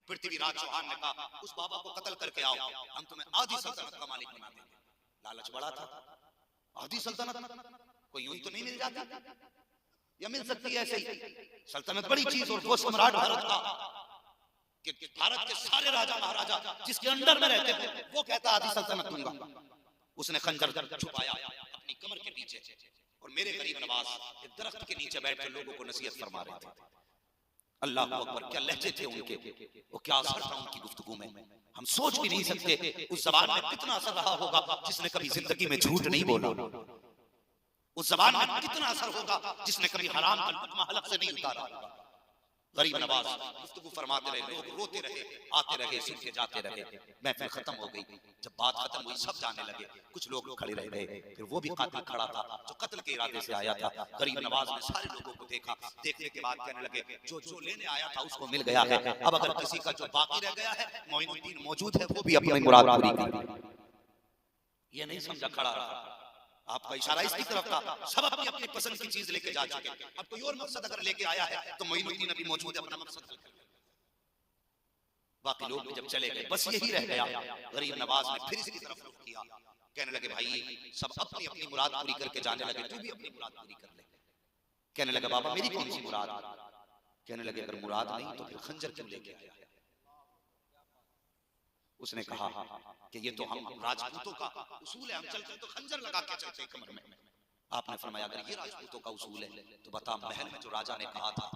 पृथ्वीराज चौहान ने कहा उस बाबा को कत्ल करके आओ, हम तुम्हें आधी सल्तनत का मालिक बना देंगे। लालच बड़ा था, आधी सल्तनत कोई यूं तो नहीं मिल जाती, या मिल सकती है ऐसे ही? सल्तनत बड़ी चीज, और वो सम्राट भारत का, कि भारत के सारे राजा महाराजा जिसके अंडर में रहते थे वो कहता आधी सल्तनत दूंगा। उसने खंजर छुपाया अपनी कमर के पीछे, और मेरे गरीब नवाज एक दरख्त के नीचे बैठ कर लोगों को नसीहत फरमा रहे थे। अल्लाह अकबर, क्या लहजे थे उनके, वो क्या असर था उनकी गुफ्तगू में, हम सोच भी नहीं सकते उस जबान में कितना असर रहा होगा जिसने कभी जिंदगी में झूठ नहीं बोला। उस जबान में कितना असर होगा जिसने कभी हराम का लुत्मा हलक से नहीं उतारा। गरीब नवाज गुफ्तगू फरमाते रहे, लोग रोते रहे, आते रहे, सुन के जाते रहे। महफिल खत्म हो गई। जब बात खत्म हुई सब जाने लगे, कुछ लोग खड़े रह गए। फिर वो भी कातिल खड़ा था जो कत्ल के इरादे से आया था। गरीब नवाज ने सारे लोगों को देखा, देखने के बाद कहने लगे जो जो लेने आया था उसको मिल गया है, अब अगर किसी का जो बाकी रह गया है, मोइनुद्दीन मौजूद है, वो भी अपनी मुराद पूरी कर। ये नहीं समझा खड़ा रहा, आपका इशारा इसकी तरफ था, सब अपनी अपनी पसंद की चीज लेके जा चुके। अब कोई और मकसद अगर लेके आया है तो मोइनुद्दीन अभी मौजूद है, अपना मकसद हल कर ले। बाकी लोग भी जब चले गए, बस यही रह गया। गरीब नवाज ने फिर इसकी तरफ रुख किया, कहने लगे भाई सब अपनी अपनी मुराद पूरी करके जाने लगे, तू भी अपनी मुराद पूरी कर ले। कहने लगा बाबा मेरी कौन सी मुराद? कहने लगे अगर मुराद नहीं तो फिर खंजर क्यों लेके आया? उसने कहा कि ये तो हम राजपूतों का उसूल है, हम चलते तो खंजर लगा के चलते कमर में। आपने फरमाया अगर ये राजपूतों का उसूल है तो बता, महल में जो राजा ने कहा था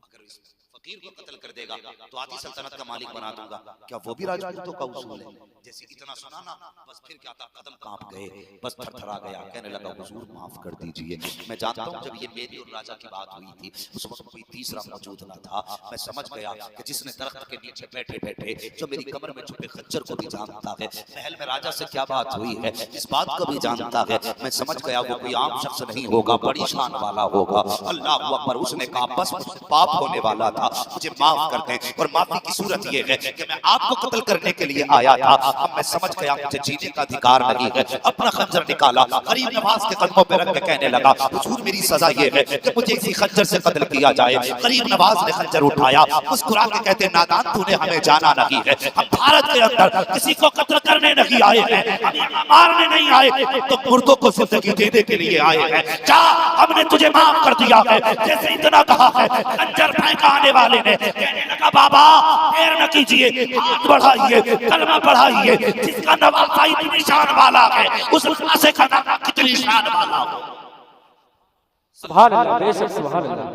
अगर इस फकीर को कत्ल कर देगा तो आधी सल्तनत का मालिक बना दूंगा, क्या वो भी राजपूतों का उसूल है? जैसे इतना सुना ना, बस फिर क्या था, कदम कांप गए, बस थरथरा गया। कहने लगा हुजूर माफ कर दीजिए, मैं जानता हूँ जब ये मेरी और राजा की बात हुई थी उस वक्त कोई तीसरा मौजूद न था। मैं समझ गया कि जिसने दरख्त के नीचे बैठे बैठे जो मेरी कमर में छुपे खच्चर को भी जानता है, महल में राजा से क्या बात हुई है इस बात को भी जानता है। मैं समझ गया वो कोई आम शख्स नहीं होगा, बड़ी शान वाला होगा। अल्लाह अकबर। उसने कहा बस पाप होने वाला था, मुझे माफ कर दें, और माफी की सूरत ये है कि मैं आपको कत्ल करने के लिए आया था, अब मैं समझ गया मुझे जीने का अधिकार नहीं है। अपना खंजर निकाला, गरीब नवाज के कदमों पे रख के कहने लगा हुजूर मेरी सजा ये है कि मुझे इसी खंजर से कत्ल किया जाए। गरीब नवाज ने खंजर उठाया, मुस्कुरा के कहते नादान तूने हमें जाना नहीं है, हम भारत के अंदर किसी को कत्ल करने नहीं आए हैं, हम मारने नहीं आए, तो मुर्दों को जिंदगी देने के लिए आए हैं। जा, हमने तुझे माफ कर दिया है। जैसे इतना कहा है खंजर फेंका आने वाले ने, कहने लगा बाबा देर न कीजिए, हाथ बढ़ाइए, कलमा पढ़ाइए, जिसका नवासा इतनी शान वाला है उस नवासे का नाम कितनी शान वाला हो। सुभान अल्लाह, बेशक सुभान अल्लाह।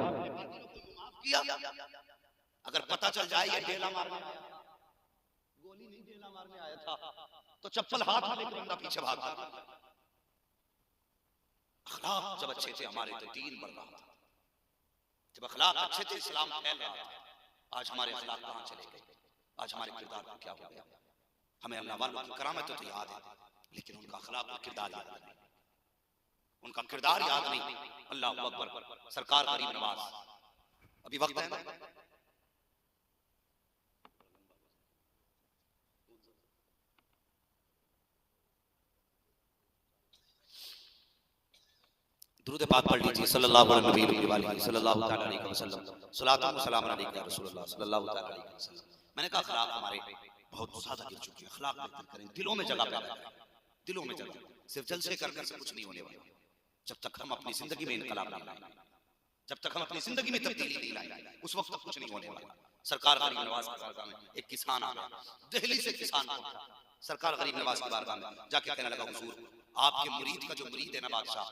अगर पता चल जाए ये डेला मारने आया, गोली नहीं डेला मारने आया था, तो चप्पल हाथ में लेकर बंदा पीछे भाग जाता। अखलाक जब अच्छे थे हमारे तो दीन बढ़ रहा था, जब अखलाक अच्छे थे इस्लाम फैल रहा था। आज हमारे अखलाक कहां चले गए? आज हमारे किरदार को क्या हो गया? हमें अल्लाह वालों की करामत तो याद है, लेकिन उनका अखलाक और किरदार याद नहीं, उनका किरदार याद नहीं। अल्लाह अकबर। सरकार गरीब नवाज, अभी वक्त है ना? दुरूद पाक पढ़ लीजिए सल्लल्लाहु अलैहि सल्लल्लाहु तआला अलैहि वसल्लम, सलातो व सलाम अलैका या रसूलल्लाह सल्लल्लाहु तआला अलैहि वसल्लम। मैंने कहा अखलाक हमारे बहुत ज्यादा गिर चुके हैं, अखलाक बेहतर करें, दिलों में जगह पैदा करें, दिलों में जगह। सिर्फ जलसे करने से कुछ नहीं होने वाला, जब तक हम अपनी जिंदगी में इनकलाब नहीं लाएं, जब तक हम अपनी जिंदगी में तब्दीली नहीं लाएं, उस वक्त तक कुछ नहीं होने वाला। सरकार गरीब नवाज की बारगाह में एक किसान आ गया, दिल्ली से किसान पहुंचा। सरकार गरीब नवाज की बारगाह में जाके कहने लगा हुजूर आपके मुरीद का जो मुरीद है ना बादशाह,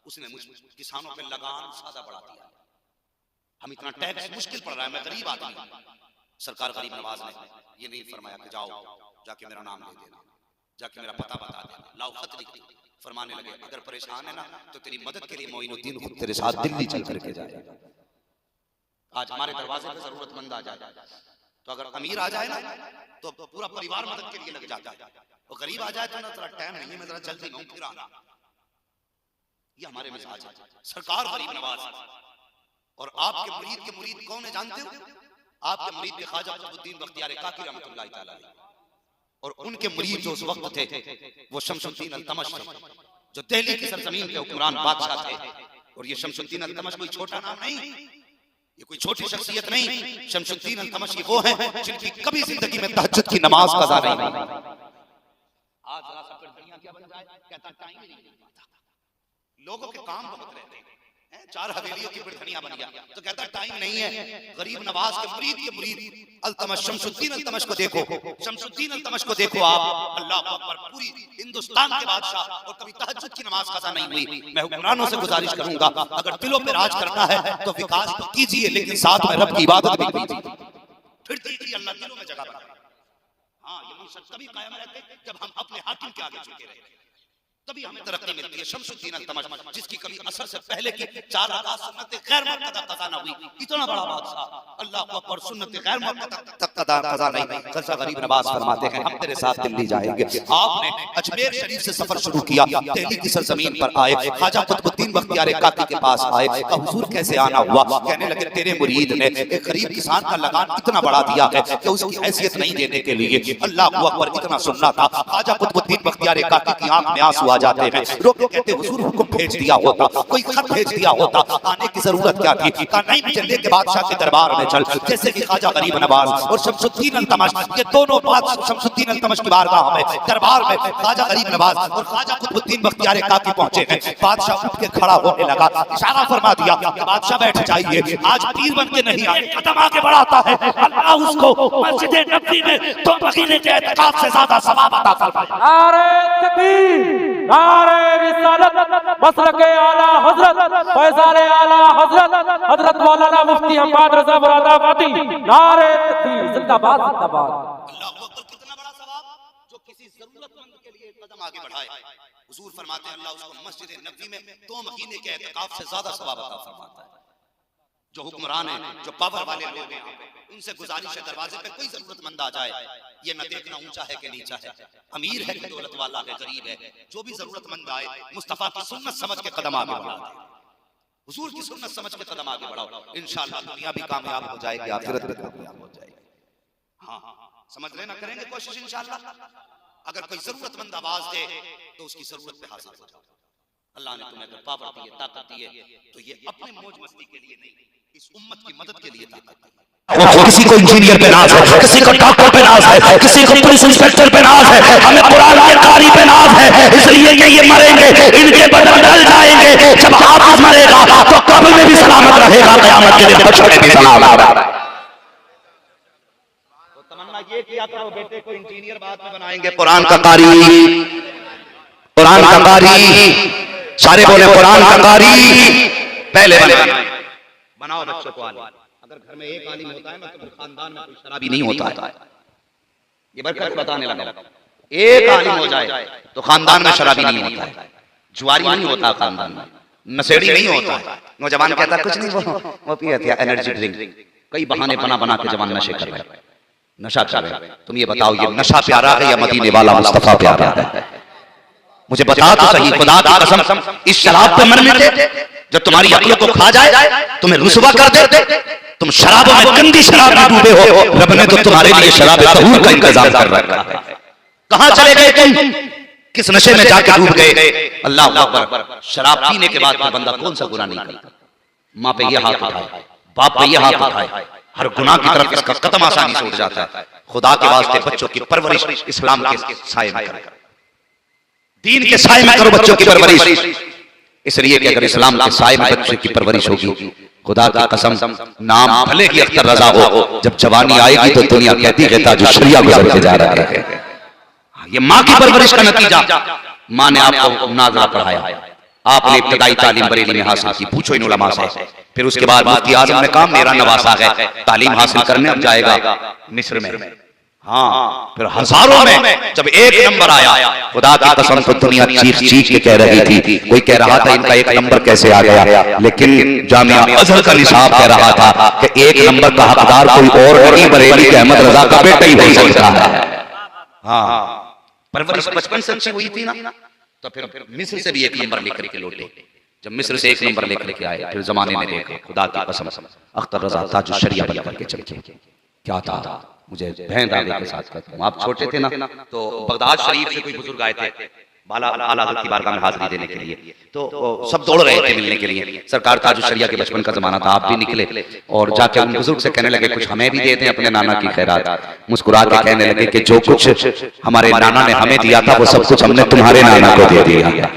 उसने मुझ किसानों पे लगान सादा बढ़ा दिया, हम इतना टैक्स मुश्किल पड़ रहा है, मैं गरीब आदमी। सरकार गरीब नवाज ने ये नहीं फरमाया कि जाओ जाके मेरा नाम ले देना, जाके मेरा पता बता देना, लाओ खत लिख दो। फरमाने लगे अगर परेशान है ना तो तेरी मदद के लिए मोइनुद्दीन खुद तेरे साथ दिल्ली चल करके जाएगा। आज हमारे दरवाजे पे जरूरतमंद आ जाए तो अगर अमीर आ जाए ना तो पूरा परिवार मदद के लिए लग जाता है, और गरीब आ जाए तो ना थोड़ा टाइम नहीं है, मैं जरा जल्दी नहीं फिर आना। ये हमारे मिजाज है। सरकार गरीब नवाज और आपके मुरीद के मुरीद कौन है जानते हो? आपके मुरीद के ख्वाजा कुतुबुद्दीन बख्तियार काकी रहमतुल्लाह तआला अलैह, और उनके मुरीद जो उस वक्त थे वो शमसुद्दीन अल्तमश जो दिल्ली की सरजमीन के हुक्मरान बादशाह थे। और ये शमसुद्दीन अल्तमश कोई छोटा नाम नहीं, ये कोई छोटी शख्सियत नहीं, शमसुद्दीन अल्तमश वो हैं जिनकी कभी जिंदगी में तहज्जुद की नमाज कज़ा नहीं हुई। आज जरा सा फिर दुनिया क्या बन जाए, कहता टाइम ही नहीं मिल पाता, लोगों के काम बहुत रहते हैं, चार हवेलियों की बिरधनिया बन गया तो कहता टाइम नहीं है। गरीब नवाज के मुरीद अल्तमश शमसुद्दीन अल्तमश को देखो, शमसुद्दीन अल्तमश को देखो आप, अल्लाह अकबर, पूरी हिंदुस्तान के बादशाह, और कभी तहज्जुद की नमाज कज़ा नहीं हुई। मैं हुक्मरानों से गुजारिश करूंगा, अगर दिलों पे राज करना है तो विकास तो कीजिए, लेकिन साथ में रब की इबादत भी कीजिए, फिर देखिए अल्लाह दिलों में जगह बनाए। हाँ, ये मकसद तभी कायम रहते जब हम अपने हाकिम के आगे झुके रहे, तभी हमें तरक्की मिलती है। शमसुद्दीन अल्तमश जिसकी कभी असर से पहले की 4 रकात सुन्नत गैर मुअक्कदा कज़ा न हुई, इतना बड़ा बादशाह, अल्लाह अकबर, सुन्नत गैर मुअक्कदा कज़ा नहीं। ख़ज़ा गरीब नवाज फरमाते हैं हम तेरे साथ दिल्ली जाएंगे। आपने अजमेर शरीफ से सफर शुरू किया, दिल्ली की सरजमीन पर आए, ख्वाजा कुतुबुद्दीन बख्तियार काकी के पास आए, कहा हुजूर कैसे आना हुआ? कहने लगे तेरे मुरीद ने एक गरीब किसान का लगान इतना बढ़ा दिया है कि उसकी हैसियत नहीं देने के लिए, अल्लाह अकबर, इतना सुनना था। ख्वाजा कुतुबुद्दीन बख्तियार काकी की आंख में आंसू जाते हैं, रोके कहते हुजूर हुक्म भेज दिया होता, कोई खत भेज दिया होता, आने की जरूरत क्या थी? कहा नहीं, चलने के बादशाह के दरबार में चल। जैसे कि ख्वाजा गरीब नवाज और शमसुद्दीन अल्तमश, ये दोनों बादशाह शमसुद्दीन अल्तमश की बारगाह में, दरबार में ख्वाजा गरीब नवाज और ख्वाजा कुतुबुद्दीन बख्तियार काकी पहुंचे हैं। बादशाह उठ के खड़ा होने लगा, इशारा फरमा दिया कि बादशाह बैठ जाइए, आज पीर बन के नहीं आए, कदम आगे बढ़ाता है, अल्लाह उसको मस्जिद नबवी में 2 महीने के एतिकाफ से ज्यादा सवाब अता फरमाए। नारे तकबीर, नारे रिसालत, मसलके आला हजरत, फैज़ान आला हजरत, हजरत मौलाना मुफ्ती हम्माद रज़ा मुरादाबादी, नारे तकबीर, जिंदाबाद जिंदाबाद। अल्लाह अकबर, कितना बड़ा सवाब जो किसी जरूरतमंद के लिए कदम आगे बढ़ाए। हुजूर फरमाते हैं अल्लाह उसको मस्जिद नबवी में 2 महीने के एतिकाफ से ज्यादा सवाब अता फरमाता है। जो हुक्मरान है, जो पावर वाले लोग हैं, उनसे गुजारिश है दरवाजे पे कोई जरूरतमंद आ जाए, ये न देखना ऊंचा है कि नीचा है, अमीर है कि दौलत वाला है, गरीब है, जो भी जरूरतमंद आए मुस्तफा की सुन्नत समझ के कदम आगे बढ़ाओ, हुजूर की सुन्नत समझ के कदम आगे बढ़ाओ, इंशाअल्लाह दुनिया भी कामयाब हो जाएगी, आखिरत भी कामयाब हो जाएगी। हाँ, समझ लेना, करेंगे कोशिश इंशाअल्लाह। अगर कोई जरूरतमंद आवाज दे तो उसकी जरूरत पे हाजिर हो जाओ। अल्लाह ने तुम्हें अगर पावर दी है, ताकत दी है, तो ये अपने मौज मस्ती के लिए नहीं, इस उम्मत की मदद के लिए ताकत दी है। किसी को इंजीनियर पे नाज है, किसी को डॉक्टर पे नाज है, किसी को पुलिस इंस्पेक्टर पे नाज है, हमें कुरान के कारी पे नाज है, इसलिए ये मरेंगे, इनके बदन ढल जाएंगे। जब हाफिज मरेगा तो कब्र में भी सलामत रहेगा, क़यामत के दिन हश्र में भी सलामत रहेगा। तो तमन्ना ये किया करो बेटे को इंजीनियर बाद में बनाएंगे, कुरान का कारी, कुरान का कारी, सारे बोले कुरान का कारी पहले बनाओ बच्चों को आलिम। अगर घर में एक आलिम होता है ना तो फिर खानदान में कोई शराबी नहीं होता है। ये बरकत बताने लगा, एक आलिम हो जाए तो खानदान में शराबी नहीं होता है, जुआरी नहीं होता खानदान में, नशेड़ी नहीं होता है। नौजवान कहता कुछ नहीं, वो पिए थे एनर्जी ड्रिंक, कई बहाने बना बना के जवान नशे कर रहे, नशा कर रहे। तुम ये बताओ ये नशा प्यारा है या मदीने वाला मुस्तफा प्यारा है? मुझे बता तो सही, खुदा की कसम, इस शराब पे मर मिटे जब तुम्हारी अक्ल को खा जाए, तुम्हें रुसवा कर दे, तुम शराबों में, गंदी शराब में डूबे हो, रब ने तो तुम्हारे लिए शराब तहूर का इंतजाम कर रखा है। कहां चले गए तुम, किस नशे में जाकर डूब गए? अल्लाह अकबर, शराब पीने के बाद बंदा कौन सा गुनाह नहीं करता? माँ पे ये हाथ उठाए, बाप पे ये हाथ उठाए, हर गुनाह की तरफ इसका कदम आसानी से उठ जाता है। खुदा के वास्ते बच्चों की परवरिश इस्लाम के साए में करो, दीन के साए में करो बच्चों की परवरिश, इसलिए कि अगर इस्लाम के साए में बच्चे की परवरिश होगी, खुदा की कसम, नाम भले ही अख्तर रजा हो, जब जवानी आएगी तो दुनिया कहती कहता जो शरिया गुजर के जा रहा है। ये माँ की परवरिश का नतीजा, माँ ने आपको नाज़रा पढ़ाया, आपने इब्तदाई तालीम बरेली में हासिल की, पूछो इन उलमा से, फिर उसके बाद मुफ्ती आजम ने कहा मेरा नवासा है, तालीम हासिल करने अब जाएगा मिस्र में। हाँ, फिर हजारों में जब एक नंबर आया, खुदा की कसम तो दुनिया चीख चीख के कह रही थी, कोई कह रहा था इनका एक नंबर कैसे आ गया, लेकिन जामिया अज़हर का निसाब कह रहा था कि एक नंबर का हकदार कोई और नहीं, बरेली के अहमद रजा का बेटा ही हो सकता है। हाँ, परवरिश बचपन से अच्छी हुई थी ना, तो फिर मिस्र से भी एक नंबर लेकर के लौटे। जब मिस्र से एक नंबर लेकर के आए, फिर जमाने में देखा, खुदा की कसम, अख्तर रजा ताज शरिया बन करके चमके। क्या था, मुझे बहन दादे के साथ कहता हूँ, आप छोटे थे ना तो बगदाद शरीफ से कोई बुजुर्ग आए थे, आला हज़रत की बारगाह में हाजिरी देने के लिए। तो सब दौड़ रहे थे मिलने के लिए। सरकार ताज शरिया के बचपन का जमाना था, आप भी निकले और जाके उन बुजुर्ग से कहने लगे कुछ हमें भी दे दें अपने नाना की खैरात। मुस्कुरा के कहने लगे कि जो कुछ हमारे नाना ने हमें दिया था वो सब कुछ हमने तुम्हारे नाना को दे दिया,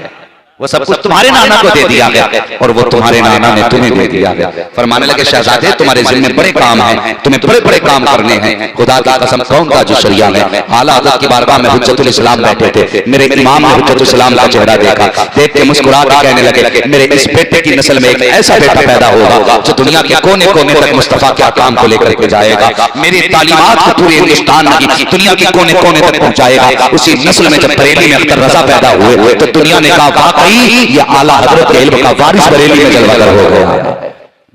वो सब कुछ तुम्हारे नाना को दे दिया गया और वो तुम्हारे नाना ने तुम्हें दे दिया गया। फरमाने लगे शहजादे तुम्हारे जिम्मे बड़े काम हैं, तुम्हें बड़े बड़े काम करने हैं। खुदा की कसम कौन का जो शरिया है। आला हज़रत की बारगाह में हुज्जतुल इस्लाम बैठे थे। मेरे इमाम ने हुज्जतुल इस्लाम का चेहरा देखा, देख के मुस्कुरा के कहने लगे मेरे इस बेटे की नस्ल में एक ऐसा बेटा पैदा होगा जो दुनिया के कोने कोने तक मुस्तफा के अहकाम को लेकर के जाएगा। मेरी तालीमात को पूरे हिंदुस्तान में दुनिया के कोने कोने तक पहुंचाएगा। उसी नस्ल में जब बरेली में अख्तर रजा पैदा हुए तो दुनिया ने कहा ये आला हज़रत के इल्म का वारिस बरेली में जलवागर हो गया,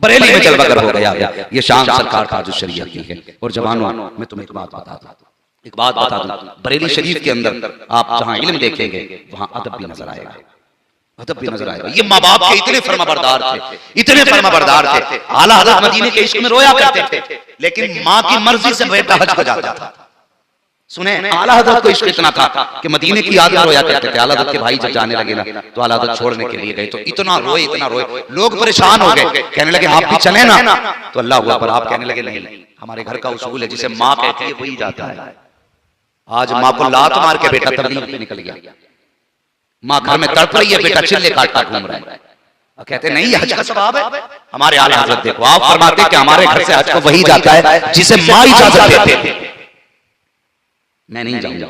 बरेली में जलवागर हो गया। ये शान सरकार ताज शरिया की है। और जवानों मैं तुम्हें एक बात बता दूं, बरेली शरीफ के अंदर आप जहां इल्म देखेंगे वहां अदब भी नजर आएगा, अदब भी नजर आएगा। ये माँ बाप के इतने फर्माबरदार थे, इतने फर्माबरदार थे। आला हज़रत मदीने के इश्क में रोया करते थे, लेकिन माँ की मर्जी से बेटा हज को जाता था। सुने, आला हज़रत को इश्क इतना था कि मदीने की याद में रोया करते थे। आला हज़रत के भाई जब जाने लगे ना तो आला हज़रत छोड़ने के लिए गए तो इतना रोए, लोग परेशान हो गए, कहने लगे आप भी चले ना। तो अल्लाह हुआ पर आप कहने लगे नहीं, हमारे घर का उसूल है जिसे माँ कहती है वही जाता है। आज माँ को लात मार के बेटा तबलीग पे निकल गया, माँ घर में तड़प रही है, बेटा चिल्ले काटता घूम रहा है। कहते नहीं ये हज का सवाब है। हमारे आला हज़रत देखो, आप फरमाते कि हमारे घर से हज को वही जाता है जिसे माँ इजाजत देते। मैं नहीं जाऊंगा।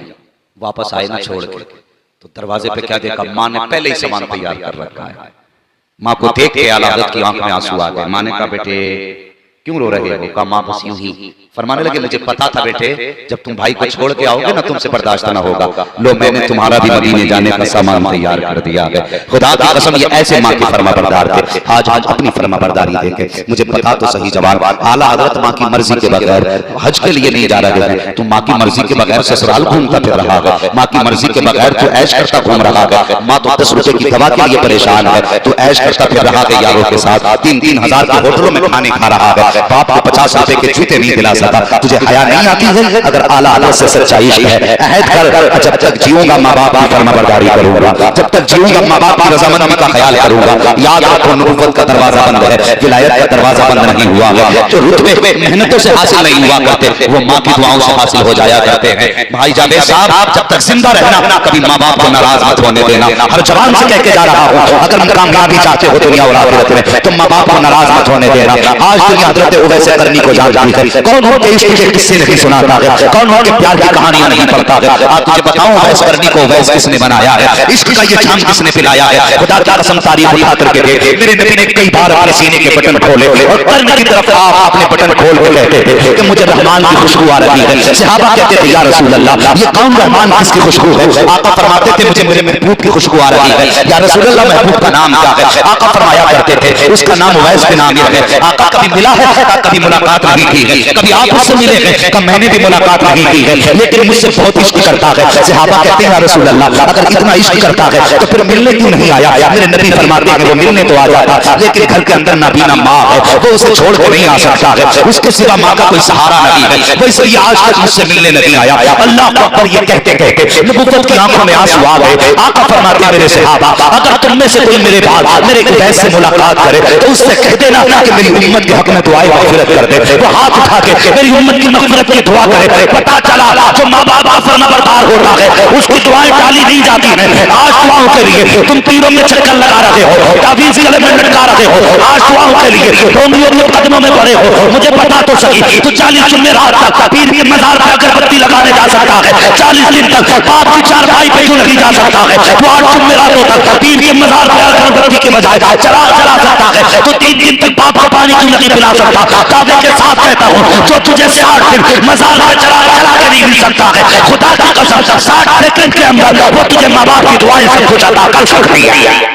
वापस आए ना छोड़ के तो दरवाजे पे क्या देखा, माँ ने पहले ही सामान तैयार कर रखा है। माँ को देख के आला हज़रत की आंख में आंसू आ गए। माँ ने कहा बेटे क्यों रो रहे हो? कहा माँ बस यूं ही। फरमाने लगे मुझे पता था बेटे जब तुम भाई को छोड़ के आओगे ना तुमसे बर्दाश्त ना होगा। लो मैंने तुम्हारा भी मदीने जाने का सामान तैयार कर दिया है। खुदा की कसम ये ऐसे माँ की फर्माबरदार थे। आज अपनी फर्माबरदारी देखे। मुझे पता तो सही जवान, आला हज़रत माँ की मर्जी के बगैर हज के लिए नहीं जा रहे हैं। तुम माँ की मर्जी के बगैर ससुराल घूमता फिर रहा है, माँ की मर्जी के बगैर तू ऐश करता घूम रहा है। माँ तो 10 रुपए की दवा के लिए परेशान है, तू ऐश करता फिर रहा है यारों के साथ। 3-3 हजार के होटलों में खाने खा रहा है। बाप को 50 रुपए के जूते नहीं दिला सकता। तुझे हया नहीं आती है? अगर आला हज़रत से सच्चाई है अहद कर, जब तक जीऊंगा माँ बाप की फर्माबरदारी करूंगा, जब तक जीऊंगा माँ बाप की रज़ामंदी का ख्याल करूंगा। याद रखो नबुव्वत का दरवाजा बंद है, विलायत का दरवाजा बंद नहीं हुआ है। जो रुतबे मेहनतों से हासिल नहीं हुआ करते वो माँ की दुआओं से हासिल हो जाया करते हैं। भाई जावेद साहब जब तक जिंदा रहना कभी माँ बाप को नाराज मत होने देना। हर जवान से कह के जा रहा हूँ, अगर कामयाबी चाहते हो दुनिया और आखिरत में तो माँ बाप को नाराज मत होने देना। आज दुनिया हज़रत उवैस करनी को जानती है। कौन हो के इश्क के किस्से नहीं सुनाता है, कौन हो के प्यार की कहानियां नहीं पढ़ता है। आज तुझे बताऊं उवैस करनी को उवैस किसने बनाया है, इश्क का ये जाम किसने पिलाया है। खुदा की कसम तारीफ उठा करके देख, मेरे नबी ने कई बार अपने सीने के बटन खोले और करने की तरफ आप अपने बटन खोल के कहते थे कि मुझे रहमान की खुशबू आ रही है। सहाबा कहते थे या रसूल अल्लाह ये कौन रहमान किसकी खुशबू है? आका फरमाते थे मुझे मेरे महबूब की खुशबू आ रही है। या रसूल अल्लाह महबूब का नाम क्या है? आका फरमाया करते थे उसका नाम उवैस के नाम ही है। आका कभी मिला है, कभी मुलाकात नहीं की है, कभी आप उससे मिले हैं, कभी मैंने भी मुलाकात नहीं की है, लेकिन मुझसे बहुत इश्क करता है। सहाबा कहते हैं या रसूल अल्लाह अगर इतना इश्क करता है तो फिर मिलने क्यों नहीं आया? मेरे नबी फरमाते हैं वो मिलने तो आ जाता, लेकिन घर के अंदर नाबीना माँ है, वो उसे छोड़ के नहीं आ सकता है, उसके सिवा माँ का कोई सहारा नहीं है। वो इसलिए आज तक मुझसे मिलने नहीं आया। अल्लाह अकबर ये कहते कहते नबुव्वत की आंखों में आंसू आ गए। आका फरमाते हैं मेरे सहाबा अगर तुम में से कोई मेरे बाद मेरे उवैस से मुलाकात करे तो उससे कह देना कि मेरी उम्मत के हक में दुआएं मग़फ़िरत कर दे। वो हाथ उठा के मेरी उम्मत की मग़फ़िरत की दुआ करे। पता चला जो माँ बाप का फर्माबरदार होता है उसकी दुआएं टाली नहीं जाती हैं। आज दुआओं के लिए तुम पीरों में चक्कर लगा रहे हो, तावीज़ गले में लटका रहे हो, आज दुआओं के लिए रोमियों के कदमों में पड़े हो। मुझे पता तो सही तो 40 जुमेरात तक पीर के मज़ार पर अगरबत्ती लगाने जा सकता है, 40 दिन तक बाप की चारपाई पे क्यों नहीं जा सकता है? तो 8 जुमेरातों तक पीर के मज़ार पर अगरबत्ती के बजाय चला सकता है, तो 3 दिन तक बाप को पानी क्यों नहीं पिला सकता? काबे के साथ कहता हूँ जो तुझे 60 दिन मज़ार पर चला के नहीं मिल सकता है, खुदा की कसम 60 सेकंड के अंदर वो तुझे माँ बाप की दुआएं सब कुछ अता कर सकती है।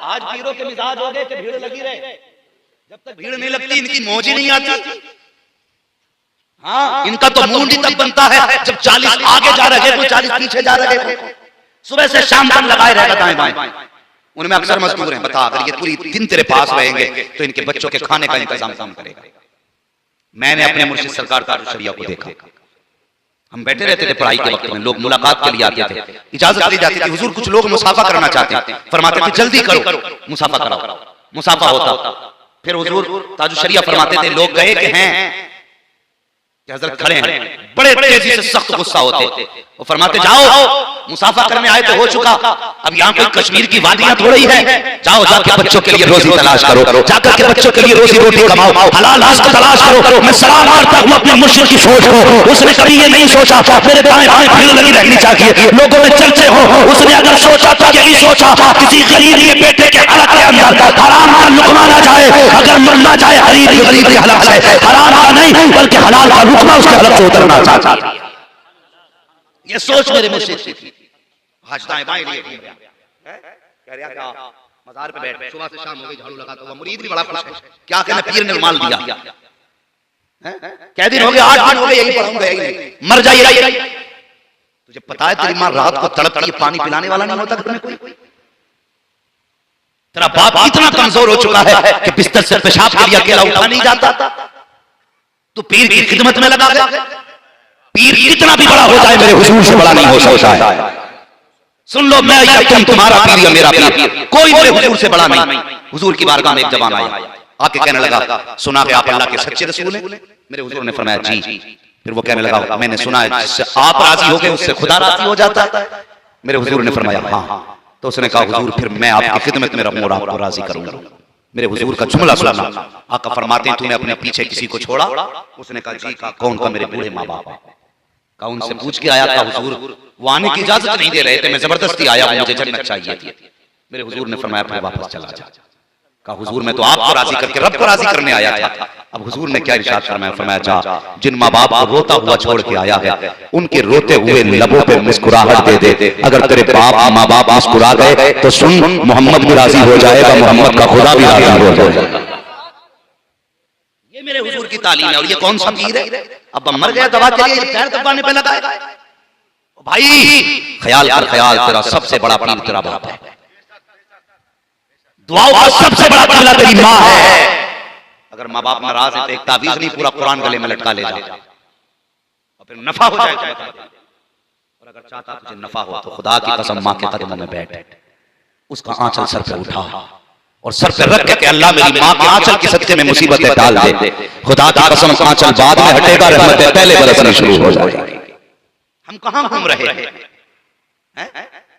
आज पीरों के मिजाज हो गए कि भीड़ लगी रहे, जब तक भीड़ नहीं लगती इनकी मौज ही नहीं आती। हाँ इनका तो मूड ही तब बनता है जब 40 आगे जा रहे हो 40 पीछे जा रहे हो। सुबह से शाम तक लगाए रहेगा दाएं बाएं। उनमें अक्सर मजबूर हैं, बता अगर ये पूरी दिन तेरे पास रहेंगे तो इनके बच्चों के खाने का इंतजाम कौन करेगा। मैंने अपने मुर्शिद सरकार ताजुल शरिया को देखा, हम बैठे रहते थे पढ़ाई के वक्त में, लोग मुलाकात के लिए आते थे, इजाजत दी जाती थी, हुजूर कुछ लोग मुसाफा करना चाहते हैं, फरमाते थे जल्दी करो मुसाफा कराओ, मुसाफा होता। फिर हुजूर ताजुल शरिया फरमाते थे लोग गए कि हैं कि हजरत खड़े हैं, बड़े तेजी से सख्त गुस्सा होते, वो फरमाते जाओ मुसाफा करने आए तो हो चुका, अब यहाँ कोई कश्मीर की वादियां थोड़ी है, जाओ जाके बच्चों के लिए रोजी तलाश करो, जाकर के बच्चों के लिए रोजी रोटी कमाओ, हलाल रिज़्क़ तलाश करो। मैं सलाम मारता हूँ अपने मुर्शिद की सोच को, उसने कभी ये नहीं सोचा मेरे दाएं बाएं भीड़ लगी रहनी चाहिए, लोगों में चलते हो, उसने अगर सोचा तो यही सोचा किसी गरीब के बेटे के हलक के अंदर हराम का लुक़मा ना जाए, अगर मरना जाए गरीब के हलक से, हराम का नहीं बल्कि हलाल का लुक़मा उसके हलक से उतरना चाहता। ये सोच मेरे मुर्शिद की थी। आज दाएं बाएं लिए घूम रहा है, कह रहा क्या मज़ार पे बैठ, सुबह से शाम हो गई झाड़ू लगाता हुआ, मुरीद भी बड़ा खुश है, क्या कहना पीर ने रुमाल दिया, क्या दिन हो गए 8 दिन हो गए यही पढ़ूंगा, यही मर जाइए। तुझे पता है तेरी माँ रात को तड़प के पानी पिलाने वाला नहीं होता घर में कोई, तेरा बाप इतना कमजोर हो चुका है कि बिस्तर से पेशाब के लिए अकेला उठा नहीं जाता, तू पीर की खिदमत में लगा गया। पीर कितना भी बड़ा हो जाए मेरे हुजूर से बड़ा नहीं हो सकता है। सुन लो, मैं या तुम, तुम्हारा पीर या मेरा पीर, कोई मेरे हुजूर से बड़ा नहीं। हुजूर की बारगाह में एक जवान आया, आके कहने लगा सुना कि आप अल्लाह के सच्चे रसूल हैं। मेरे हुजूर ने फरमाया जी। फिर वो कहने लगा मैंने सुना है जिससे आप राजी हो गए उससे खुदा राजी हो जाता है। मेरे हुजूर ने फरमाया हाँ। तो उसने कहा हुजूर फिर मैं आपकी खिदमत में रहूंगा और आपको राजी करूंगा। मेरे हुजूर का जुमला सुना, आका फरमाते हैं तूने अपने पीछे किसी को छोड़ा? उसने कहा जी। का कौन? का मेरे बूढ़े माँ बाप। का उनसे पूछ के आया था हुजूर वो आने की इजाजत नहीं दे रहे थे, मैं जबरदस्ती आया, मुझे जन्नत चाहिए थी। मेरे हुजूर ने फरमाया फिर वापस चला जा। कहा हुजूर मैं तो आपको राजी करके रब को राजी करने आया था। अब हुजूर ने क्या इरशाद फरमाया? फरमाया जा जिन माँ बाप को रोता हुआ छोड़ के आया है उनके रोते हुए लबों पे मुस्कुराहट दे दे। अगर तेरे बाप माँ बाप मुस्कुरा गए तो सुन मोहम्मद भी राजी हो जाएगा, मोहम्मद का खुदा भी राजी हो जाएगा। ये मेरे हुजूर की तालीम है। और ये कौन सा पीर है? अब मर गया दवा के लिए पैर दबाने पे लगा है। भाई ख्याल कर, ख्याल तेरा सबसे बड़ा पीर तेरा बाप है, दुआओं का सबसे बड़ा किबला तेरी माँ है। अगर माँ बाप नाराज है तो एक तावीज नहीं पूरा कुरान गले में लटका ले जा और फिर नफा हो जाए। और अगर चाहता तुझे नफा हो तो खुदा की कसम माँ के कदमों में बैठ, उसका आंचल सर पे उठा और सर पे रख के अल्लाह मेरी माँ के आंचल की सदके में मुसीबतें डाल दे। खुदा की कसम आंचल बाद में हटेगा, रहमतें पहले बरसनी शुरू हो जाएगी। हम कहाँ घूम रहे हैं?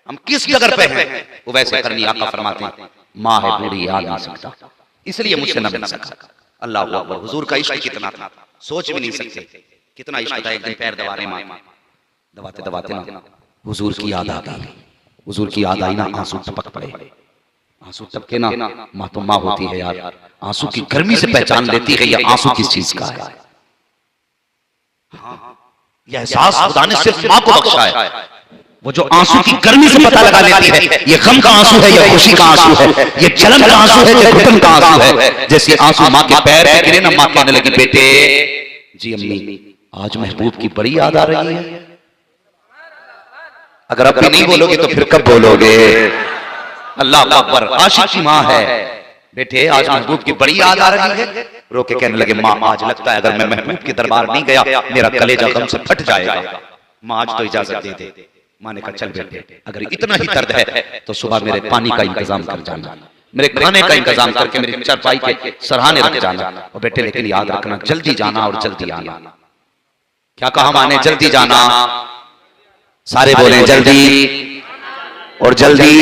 हम किस जगह पे हैं? वो वैसे करनी आका फरमाते हैं माँ है बूढ़ी आ नहीं सकता इसलिए मुझसे न मिल सका। अल्लाह अकबर। हुजूर का इश्क कितना था सोच भी नहीं सकते, कितना इश्क था। एक दिन पैर दबाने माँ दबाते दबाते ना हुजूर की याद आ गई। हुजूर की याद आई ना, आंसू टपक पड़े। आंसू टपके ना, माँ तो माँ होती है यार, आंसू की गर्मी से पहचान लेती है ये आंसू किस चीज का है। यह एहसास खुदा ने सिर्फ माँ को बख्शा है। वो जो आंसू की गर्मी से पता लगा लेती है ये गम का आंसू है, ये खुशी का आंसू है, ये जलन का आंसू है, ये घुटन का आंसू है। जैसे आंसू माँ के पैर पे गिरे ना, माँ कहने लगी बेटे जी अम्मी आज महबूब की बड़ी याद आ रही है। अगर अब भी नहीं बोलोगे तो फिर कब बोलोगे? अल्लाह अकबर। आशिक की माँ है, बेटे आज महबूब की बड़ी याद आ रही है। रो के कहने लगे माँ आज लगता है अगर मैं महबूब के दरबार नहीं गया मेरा कलेजा गम से फट जाएगा। माँ आज तो इजाजत दे दे। माँ ने कहा चल बेटे अगर इतना ही दर्द है तो सुबह मेरे पानी का इंतजाम कर जाना, मेरे खाने का इंतजाम करके मेरी चारपाई के सरहाने रख जाना। और बेटे लेकिन याद रखना जल्दी जाना और जल्दी आना। क्या कहा माँ ने? जल्दी जाना। सारे बोले जल्दी और जल्दी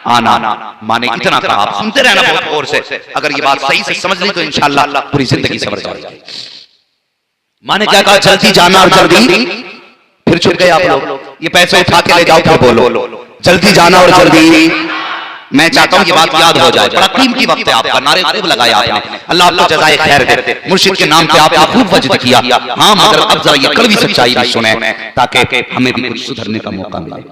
आना। माँ ने इतना कहा। आप सुनते रहना बहुत गौर से, अगर ये बात सही से समझ ली तो इंशाअल्लाह पूरी जिंदगी सवर जाएगी। माँ ने क्या कहा? जल्दी जाना और जल्दी। फिर छुप गए आप लोग, ये पैसे उठा के ले जाओ फिर बोलो जल्दी जाना और जल्दी। मैं चाहता हूं ये बात याद हो जाए, बड़ा कीमती वक्त है आपका। नारे खूब लगाया आपने, अल्लाह आपको जज़ाए खैर दे। मुर्शिद के नाम पे आपने खूब वजद किया। हाँ मगर अब जरा ये कड़वी सच्चाई भी सुने ताकि हमें भी कुछ सुधरने का मौका मिले।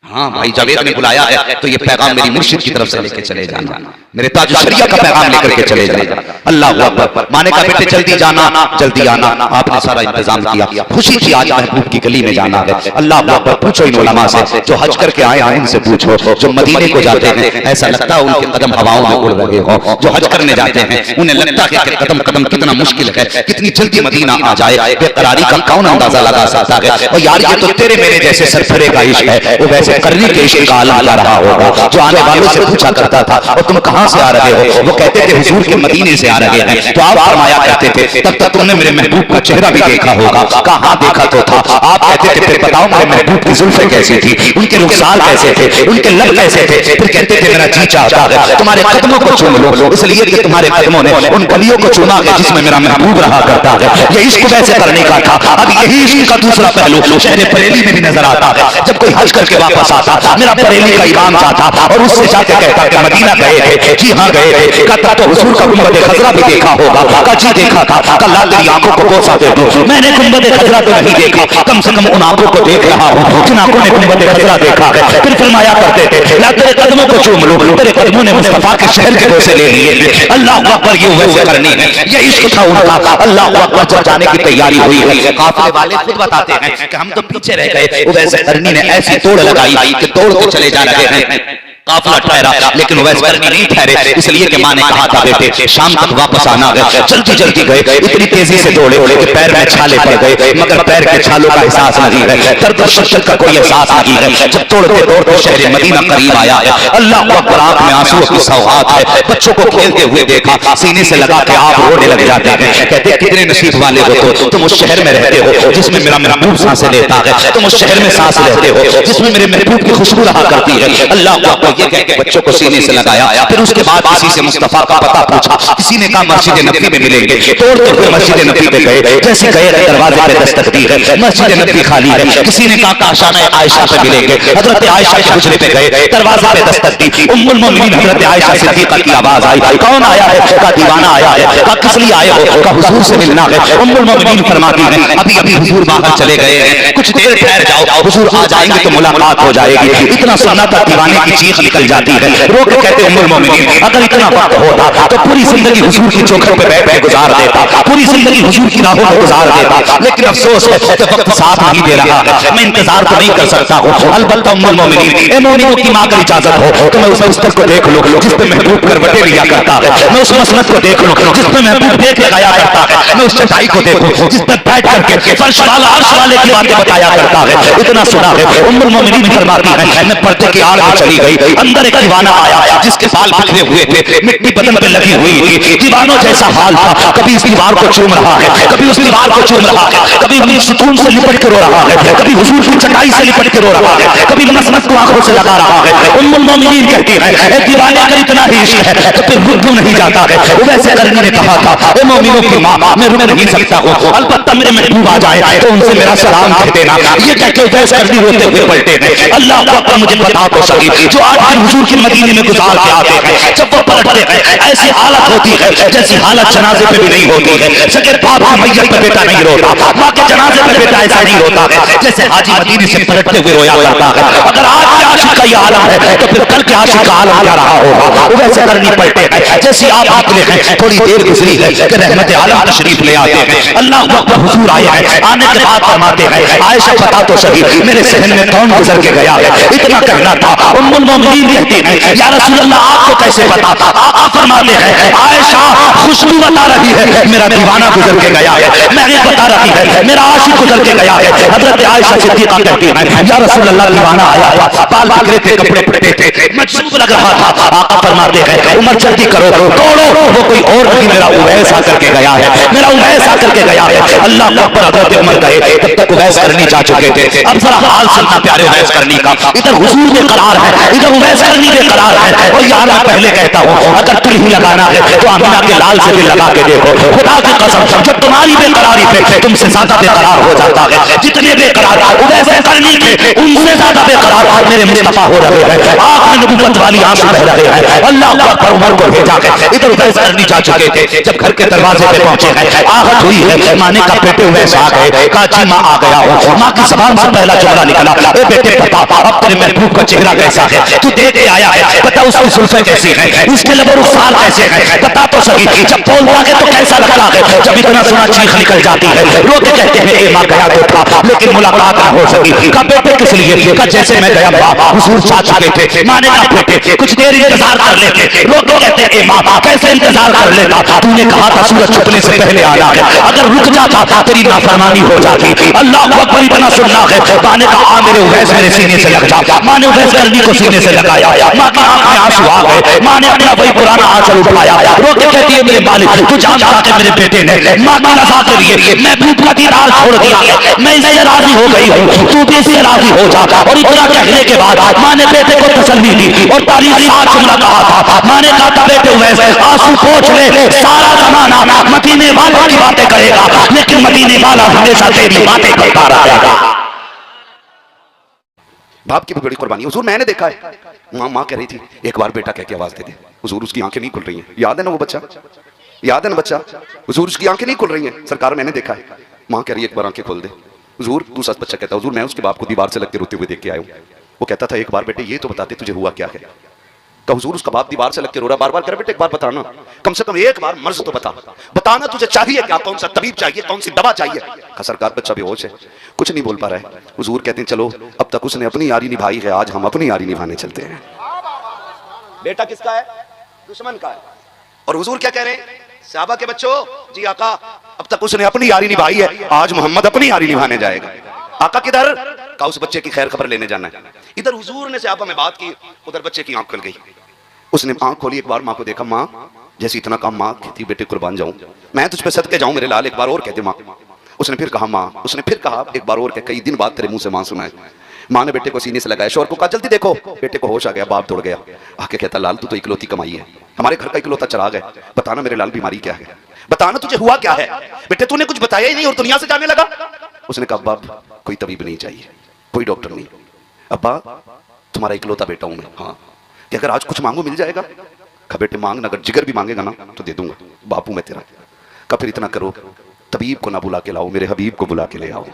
हाँ भाई, जावेद ने बुलाया है तो ये पैगाम मेरी मुर्शिद की तरफ से लेके चले जाना, मेरे ताज शरिया का पैगाम लेकर के चले जाना। अल्लाह अकबर। माने का बेटे जल्दी जाना जल्दी आना, आपने सारा इंतजाम किया। खुशी थी आज महबूब की गली में जाना है। अल्लाह अकबर। पूछो इन उलमा से जो हज करके आए हैं इनसे पूछो, जो मदीने को जाते हैं ऐसा लगता है उनके कदम हवाओं में उड़ रहे हो। जो हज करने जाते हैं उन्हें लगता है कि कदम कदम कितना मुश्किल है, कितनी जल्दी मदीना आ जाए। बेकरारी का कौन अंदाजा लगा सकता है। और यार ये तो तेरे मेरे जैसे सरफरे का इश्क है, वो वैसे करने के इश्क का आलम ला रहा होगा। जो आने वालों से पूछा करता था और तुम कहां से आ रहे हो, वो कहते थे हुजूर के मदीने से आ रहे हैं। तो आप फरमाया करते थे तब तक तुमने मेरे महबूब का चेहरा भी देखा होगा। कहां देखा तो था। आप कहते थे फिर बताओ मेरे महबूब की जुल्फें कैसी थी, उनके रुखसार कैसे थे, उनके लब कैसे थे। फिर कहते थे मेरा जी चाहता है तुम्हारे कदमों को चूम लो, इसलिए कि तुम्हारे कदमों ने उन गलियों को चुना है जिसमें मेरा महबूब रहा करता है। ये इश्क वैसे करने का था। अब यही इश्क का दूसरा पहलू शहर बरेली में भी नजर आता है। जब कोई हज करके वापस आता, मेरा बरेली का इमाम जाता और उससे जाके कहता कि मदीना गए थे। जी हाँ गए थे। कहता तो हुजूर का गुंबद खजरा भी देखा होगा। का जी देखा था। कल तेरी आंखों को कोसा दे दो, मैंने गुंबद खजरा तो नहीं देखा, कम से कम उन आंखों को देख रहा हूँ जिन आंखों ने गुंबद खजरा देखा है। फिर फरमाया करते थे ला तेरे कदमों को चूम लो, तेरे कदमों ने मुस्तफा के शहर के गोसे ले लिए। अल्लाह अकबर। ये वैसे करनी है, ये इश्क था उनका। अल्लाह अकबर। जब जाने की तैयारी हुई है, काफिले वाले खुद बताते हैं कि हम तो पीछे रह गए। वैसे करनी ने ऐसी तोड़ लगाई कि तोड़ के चले जा रहे हैं। काफिला ठहरा लेकिन वैसे करनी नहीं ठहरे, इसलिए कि माँ ने कहा था बेटे शाम तक वापस आना है। जल्दी जल्दी गए, इतनी तेजी से दौड़े कि पैर में छाले पड़ गए, मगर पैर के छालों का एहसास नहीं है, दर्द शिद्दत का कोई एहसास नहीं है। जब दौड़ते दौड़ते शहर मदीना करीब आया है, अल्लाह अकबर। आंख में आंसुओं की सौगात है। बच्चों को खेलते हुए देखा, सीने से लगा के आप रोने लग जाते हैं। कहते कितने नसीब वाले हो तो तुम उस शहर में रहते हो जिसमें मेरा महबूब सांसें लेता है, तुम उस शहर में सांस लेते हो जिसमें मेरे महबूब की खुशबू रहा करती है। अल्लाह अकबर। ये कह के बच्चों को सीने से लगाया। फिर उसके बाद किसी से मुस्तफा का पता पूछा, किसी ने कहा मस्जिद नबी में मिलेंगे। तोड़ते हुए मस्जिद नबी पे गए, जैसे गए दरवाजे पे दस्तक दी है, मस्जिद नबी खाली है। किसी ने कहा काशाना आयशा पे मिलेंगे, हजरत आयशा के हुजरे पे गए, दरवाजे पे दस्तक दी। उम्मुल मोमिनीन हजरत आयशा सिद्दीका की आवाज आई, कौन आया है? का दीवाना आया है। का किस लिए आए हो? का हुजूर से मिलना है। उम्मुल मोमिनीन फरमाती हैं अभी अभी हुजूर बाहर चले गए हैं, कुछ देर ठहर जाओ, हुजूर आ जाएंगे तो मुलाकात हो जाएगी। इतना सुना था दीवाने की चीख निकल जाती है। रोक के कहते उम्मुल मोमिनीन अगर इतना वक्त होता तो पूरी जिंदगी हुजूर की चौखटों पे बैठ के गुजार देता, पूरी जिंदगी हुजूर की राहों में गुजार देता। लेकिन अफसोस है कि वक्त साथ नहीं दे रहा है, मैं इंतजार तो नहीं कर सकता हूँ। अलबत्ता उम्मुल मोमिनीन, ए मोमिनों की माँ, अगर इजाजत हो तो मैं उस मस्जिद को देख लूं जिस पे महबूब करवटें लिया करता है। मैं उस मसनद को देख लूं जिस पे महबूब देख के गया करता है। मैं उस चटाई को देखूं जिस पे बैठ करके फर्श वाला अर्श वाले की बातें बताया करता है। इतना सुना है। उम्मुल मोमिनीन फरमाती है मैं पर्दे की आड़ में चली गई, अंदर एक दीवाना आया जिसके बाल बिखरे हुए थे, मिट्टी बदन पे लगी हुई थी, दीवानों जैसा हाल था। कभी इस दीवार को चूम रहा है, कभी उस दीवार को चूम रहा है, कभी अपनी सुकून से लिपट के रो रहा है, कभी हुजूर की चटाई से लिपट के रो रहा है, कभी मसनद को आंखों से लगा रहा है। उम्मुल मोमिनीन कहती है दीवाने अगर इतना ही इश्क है तो फिर रुक क्यों नहीं जाता है। वैसे करनी ने कहा था ए मोमिनों की माँ, मैं रुक नहीं सकता हूँ, अलबत्ता मेरे महबूब आ जाए तो उनसे मेरा सलाम कह देना। ये कहते वैसे करनी रोते हुए पलटे हैं। अल्लाह अकबर। मुझे बता तो सही जो आज हुजूर के मदीने में गुजार के आते हैं, जब वो पलटते हैं ऐसी हालत होती है जैसी हालत जनाजे पे भी नहीं होती है। सगे बाप की मैयत पे बेटा नहीं रोता, माँ के जनाजे पे बेटा ऐसा नहीं रोता है जैसे हाजी मदीने से पलटते हुए रोया करता है। अगर आज के आशिक का ये आलम है तो फिर कल के आशिक का आलम क्या रहा होगा। वैसे करनी पलटे हैं जैसी आप आते हैं। थोड़ी देर गुजरी है कि रहमत आलम तशरीफ ले आते हैं। अल्लाह अकबर। हुजूर आए हैं, आने के बाद फरमाते हैं आयशा बता तो सही मेरे सहन में कौन गुजर के गया है। इतना कहना था। उम्मुल मोमिनीन कहती हैं या रसूल अल्लाह आपको कैसे पता? आप फरमाते हैं आयशा खुशबू बता रही है मेरा दीवाना गुजर के गया है, मैं बता रही है मेरा आशिक गुजर के गया है। हजरत आयशा सिद्दीका कहती है या रसूल अल्लाह दीवाना आया है, बाल बिखरे थे, कपड़े फटे थे, मजबूर लग रहा था। आका फरमाते हैं उमर जल्दी करो, दौड़ो, वो कोई और नहीं मेरा उवैस आकर के गया है, मेरा उवैस आकर के गया है। अल्लाह अकबर। हजरत उमर गए, तब तक उवैस करनी जा चुके थे। अब जरा हाल सुनना प्यारे उवैस करनी का। इधर हुजूर बेकरार है, इधर उवैस करनी बेकरार है। और यार मैं पहले कहता हूँ अगर तुम ही लगाना है तो आमिना के लाल से भी लगा के देखो, खुदा की कसम जब तुम्हारी बेकरारी पे तुमसे ज्यादा बेकरार हो जाता है, जितने बेकरार उवैस करनी थे उनसे ज्यादा बेकरार मेरे मुस्तफा हो रहे हैं। आँख में नबूवत वाली आंसू बह रहे हैं। अल्लाह अकबर। उमर को भेजा है, इधर उवैस करनी जा चुके थे। जब घर के दरवाजे पे पहुंचे हैं, आहट हुई है, माने का बेटे वैसे आ गए, कहा जी माँ आ गया हूँ। माँ की जबान से पहला जुमला निकला, ए बेटे बता अब तेरे महबूब का चेहरा कैसा है, तू देख के आया है, बता उसकी जुल्फे कैसी है, उसके लबो रुखसार कैसे है, बता तो सही, जब बोलता है तो कैसा लगता है। जब इतना सुना चीख निकल जाती है, रोते कहते हैं ए माँ गया तो था लेकिन मुलाकात ना हो सकी। कहा बेटे किस लिए, कहा जैसे मैं गया बाबा हुजूर चाह चुके थे। माँ ने कहा बेटे कुछ देर इंतजार कर लेते, रोते कहते हैं ए माँ कैसे इंतजार कर लेता, तूने कहा था सूरज छुपने से पहले आना है, अगर रुक जाता था तेरी नाफरमानी हो जाती। अल्लाह अकबर इतना सुनना है। माँ ने कहा मेरे उवैस मेरे सीने से लग जा। माँ ने उवैस करनी को सीने से लगाया, माँ की आंख में आंसू आ गए। माँ ने अपना वही पुराना आंचल उठाया, रोके कहती है मेरे मालिक तू जानता है मेरे बेटे ने माँ की रज़ा के लिए महबूब का दीदार छोड़ दिया है, मैं इससे राजी हो गई हूँ, तू भी इससे राजी हो जा। और इतना कहने के बाद माँ ने बेटे को तसल्ली दी और तारीफ साथ जुमला कहा था। माँ ने कहा था बेटे उवैस आंसू पोंछ ले, सारा जमाना मदीने वालों की बातें करेगा लेकिन मदीने वाला हमेशा तेरी बातें करता रहेगा। बाप की भी बड़ी कुर्बानी हुजूर मैंने देखा है। माँ कह रही थी एक बार बेटा कह के आवाज दे दे, हुजूर उसकी आंखें नहीं खुल रही हैं। याद है ना वो बच्चा, याद है ना बच्चा, हुजूर उसकी आंखें नहीं खुल रही हैं, सरकार मैंने देखा है। माँ कह रही है एक बार आंखें खोल दे। हुजूर तू सच बच्चा कहता हुजूर मैं उसके बाप को दीवार से लगते रोते हुए देख के आया हूँ। वो कहता था एक बार बेटे ये तो बताते तुझे हुआ क्या है। तो हुजूर उसका बाप दीवार से लग के रो रहा, बार बार कर बेटे एक बार बताना, कम से कम एक बार मर्ज तो बताना तुझे चाहिए क्या, कौन सा तबीब चाहिए, कौन सी दवा चाहिए। सरकार बच्चा बेहोश है, कुछ नहीं बोल पा रहा है। हुजूर कहते हैं चलो अब तक उसने अपनी यारी निभाई है, आज हम अपनी यारी निभाने चलते हैं। बेटा किसका है, दुश्मन का है। और हुजूर क्या कह रहे हैं, सहाबा के बच्चों जी आका अब तक उसने अपनी यारी निभाई है, आज मोहम्मद अपनी यारी निभाने जाएगा। आका किधर, का उस बच्चे की खैर खबर लेने जाना है। इधर हुजूर ने सहाबा में बात की, उधर बच्चे की आंख खुल गई। उसने आंख खोली, एक बार माँ को देखा, माँ जैसे इतना काम माँ कहती बेटे कुर्बान जाऊं मैं तुझ पे सदके जाऊं मेरे लाल, एक बार और कहते माँ। उसने फिर कहा माँ, उसने फिर कहा एक बार और कह, कई दिन बाद तेरे मुंह से माँ सुना है। माँ ने बेटे को सीने से लगाया, शोर को कहा जल्दी देखो। बेटे को होश आ गया, बाप दौड़ गया, आके कहता लाल तू तो इकलौती कमाई है, हमारे घर का इकलौता चिराग है, बताना मेरे लाल बीमारी क्या है, बताना तुझे हुआ क्या है। बेटे तूने कुछ बताया ही नहीं और दुनिया से जाने लगा। उसने कहा बाप कोई तबीब नहीं चाहिए, कोई डॉक्टर नहीं, अब्बा तुम्हारा इकलौता बेटा हूं मैं, हाँ कि अगर आज कुछ मांगो मिल जाएगा। कहा बेटे मांगना, अगर जिगर भी मांगेगा ना तो दे दूंगा, बापू मैं तेरा। कहा फिर इतना करो तबीब को ना बुला के लाओ, मेरे हबीब को बुला के ले आओ,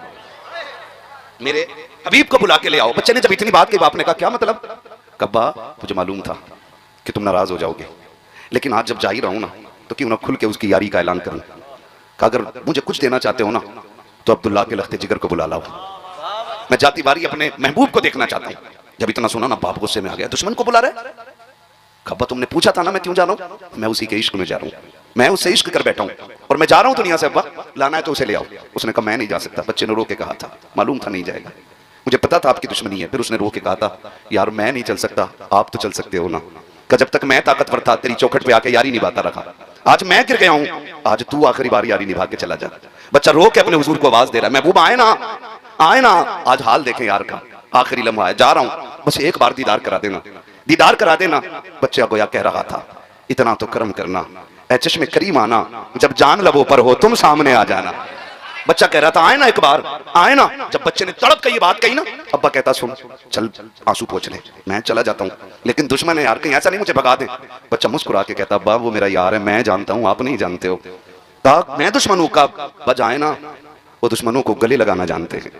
मेरे हबीब को बुला के ले आओ। बच्चे ने जब इतनी बात की बाप ने कहा क्या मतलब। कब्बा मुझे मालूम था कि तुम नाराज हो जाओगे, लेकिन आज जब जा ही रहा हूं ना तो क्यों ना खुल के उसकी यारी का ऐलान करूं। कहा अगर मुझे कुछ देना चाहते हो ना तो अब्दुल्ला के लख्ते जिगर को बुला लाओ, मैं जाती बारी अपने महबूब को देखना चाहता हूं। जब इतना सुना ना बाप गुस्से में आ गया, दुश्मन को बुला रहे। खब्बा तुमने पूछा था ना मैं क्यों जा रहा हूं, मैं उसी के इश्क में जा रहा हूं, मैं उससे इश्क कर बैठा हूं और मैं जा रहा हूं दुनिया से, अब्बा लाना है तो उसे ले आओ। उसने कहा मैं नहीं जा सकता, बच्चे ने रो के कहा था, मालूम था नहीं जाएगा, मुझे पता था आपकी दुश्मनी है। फिर उसने रो के कहा था यार मैं नहीं चल सकता, आप तो चल सकते हो ना। कि जब तक मैं ताकतवर था तेरी चौखट पे आके यारी निभाता रखा, आज मैं गिर गया हूं, आज तू आखिरी बार यारी निभा के चला जा। बच्चा रो के अपने हुजूर को आवाज दे रहा है, महबूब आए ना, आए ना, आज हाल देखें यार का, आखिरी लम्हा है, जा रहा हूं, बस एक बार दीदार करा देना, दीदार करा देना। बच्चा गोया कह रहा था इतना तो कर्म करना, ऐ चश्मे करीम आना, जब जान लबों पर हो तुम सामने आ जाना। बच्चा कह रहा था आए ना एक बार, आए ना। जब बच्चे ने तड़प के ये बात कही ना, अब्बा कहता सुन चल आंसू पोंछ ले, मैं चला जाता हूँ, लेकिन दुश्मन है यार कहीं ऐसा नहीं मुझे भगा दे। बच्चा मुस्कुरा के कहता अब्बा वो मेरा यार है, मैं जानता हूँ आप नहीं जानते हो। कहा मैं दुश्मन हूँ, कहा जाए ना, वो दुश्मनों को गले लगाना जानते हैं,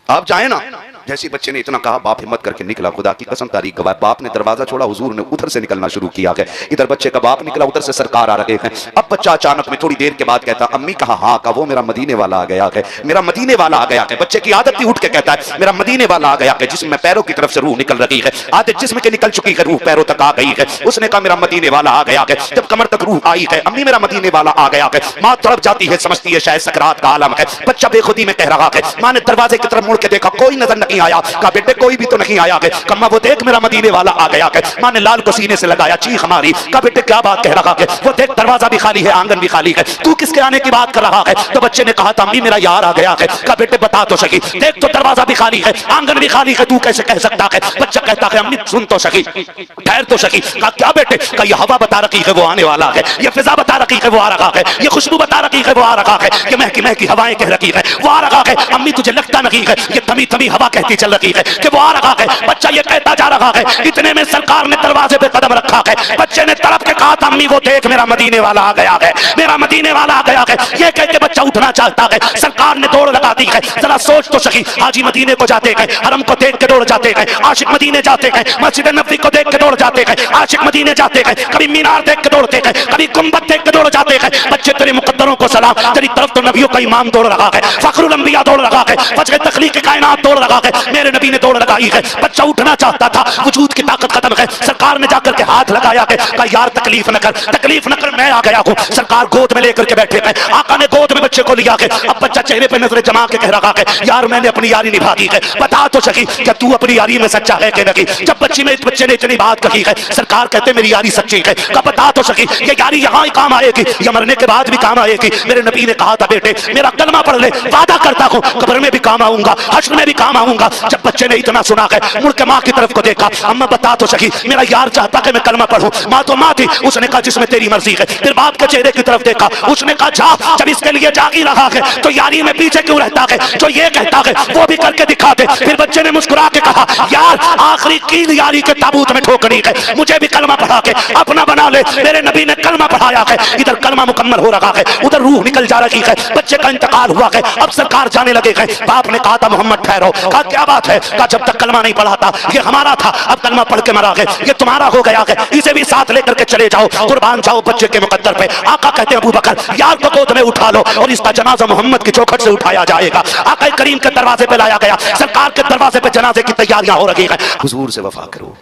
आप जाए ना। जैसे बच्चे ने इतना कहा बाप हिम्मत करके निकला, खुदा की कसम तारीख गवाह, बाप ने दरवाजा छोड़ा, हुजूर ने उधर से निकलना शुरू किया है। इधर बच्चे का बाप निकला, उधर से सरकार आ रहे हैं। अब बच्चा अचानक में थोड़ी देर के बाद कहता अम्मी कहा हाँ, का वो मेरा मदीने वाला आ गया है, मेरा मदीने वाला आ गया है। बच्चे की आदत थी उठ के कहता है मेरा मदीने वाला आ गया है, जिसमें पैरों की तरफ से रूह निकल रही है, आदत जिसमें के निकल चुकी है, रूह पैरों तक आ गई है। उसने कहा मेरा मदीने वाला आ गया है। जब कमर तक रूह आई है, अम्मी मेरा मदीने वाला आ गया है। माँ तड़प जाती है, समझती है शायद सकरात का आलम है। बच्चा बेखुदी में कह रहा है, माँ ने दरवाजे की तरफ मुड़ के देखा, कोई नजर नहीं आया। कहा बेटे कोई भी तो नहीं आया है। कम्मा वो देख मेरा मदीने वाला आ गया है। माँ ने लाल को सीने से लगाया, चीख मारी। कहा बेटे क्या बात कह रहा है, वो देख दरवाजा भी खाली है, आंगन भी खाली है, तू किसके आने की बात कर रहा है। तो बच्चे ने कहा था अम्मी मेरा यार आ गया है। कहा बेटे बता तो सही, देख तो दरवाजा भी खाली है, आंगन भी खाली है, तू कैसे कह सकता है। बच्चा कहता है अम्मी सुन तो सही, ठहर तो सही। कहा क्या बेटे, कहा ये हवा बता रखी है वो आने वाला है, ये फिजा बता रखी है वो आ रहा है, ये खुशबू बता रखी है वो आ रहा है, ये महकी महकी हवाएं कह रखी है वो आ रहा है। अम्मी तुझे लगता नहीं है ये थमी थमी हवा कहती की चल रही है कि वो आ रहा है, बच्चा ये कहता जा रहा है, इतने में सरकार ने दरवाजे पे कदम रखा है, बच्चे ने तड़प के कहा था अम्मी वो देख मेरा मदीने वाला आ गया है, मेरा मदीने वाला आ गया है। ये कह के बच्चा उठना चाहता है, सरकार ने दौड़ लगा दी है। जरा सोच तो सही, हाजी मदीने को जाते हैं, हरम को देख के दौड़ जाते हैं, आशिक मदीने जाते हैं, मस्जिद नबवी को देख के दौड़ जाते हैं, आशिक मदीने जाते हैं, कभी मीनार देख के दौड़ते हैं, कभी गुंबद देख के दौड़ जाते हैं। बच्चे तेरे मुकद्दरों को सलाम, तेरी तरफ तो नबियों का ईमान दौड़ रहा है, फखरुल अंबिया दौड़ रहा है, फजर तखलीक कायनात दौड़ रहा है, मेरे नबी ने दौड़ लगाई है। बच्चा उठना चाहता था, वजूद की ताकत खत्म है, सरकार ने जाकर के हाथ लगाया है, कहा यार तकलीफ न कर, तकलीफ न कर, मैं आ गया हूं। सरकार गोद में लेकर के बैठे हैं, आका ने गोद में बच्चे को लिया है। अब बच्चा चेहरे पे नजरें जमा के कह रहा है यार मैंने अपनी यारी निभा दी है, बता तो सकी क्या तू अपनी यारी में सच्चा है कि नहीं। जब बच्चे ने इतनी बात कही है, सरकार कहते मेरी यारी सच्ची है, क्या बता तो सकी ये यारी यहाँ ही काम आएगी या मरने के बाद भी काम आएगी। मेरे नबी ने कहा था बेटे मेरा कलमा पढ़ ले, वादा करता हूँ कब्र में भी काम आऊंगा, हश्र में भी काम आऊंगा। जब बच्चे ने इतना सुना है, मुड़ के माँ की तरफ को देखा, अम्मा बता तो सकी मेरा यार चाहता है मैं कलमा पढ़ूं। माँ तो माँ थी, उसने कहा जिसमें तेरी मर्जी है। फिर बाप के चेहरे की तरफ देखा, उसने कहा जा, जब इसके लिए जाग ही रहा है तो यारी में पीछे क्यों रहता है, जो ये कहता है वो भी करके दिखा दे। फिर बच्चे ने मुस्कुरा के कहा यार आखिरी कील यारी के ताबूत में ठोकनी है, मुझे भी कलमा पढ़ा के अपना बना ले। मेरे नबी ने कलमा पढ़ाया है, इधर कलमा मुकम्मल हो रहा है, उधर रूह निकल जा रही है, बच्चे का इंतकाल हुआ है। अब सरकार जाने लगे हैं, बाप ने कहा था मोहम्मद ठहरो, कहा क्या बात है, कहा जब तक कलमा नहीं पढ़ा था ये हमारा था, अब कलमा पढ़ के मरा है, ये तुम्हारा हो गया है, इसे भी साथ लेकर के चले जाओ, कुर्बान जाओ बच्चे के मुकद्दर पे। आका कहते हैं अबू बकर यार को गोद में उठा लो और इसका जनाजा मोहम्मद की चौखट से उठाया जाएगा। आका करीम के दरवाजे पे लाया गया, सरकार के दरवाजे पे जनाजे की तैयारियां हो रही है। हुजूर से वफा करो,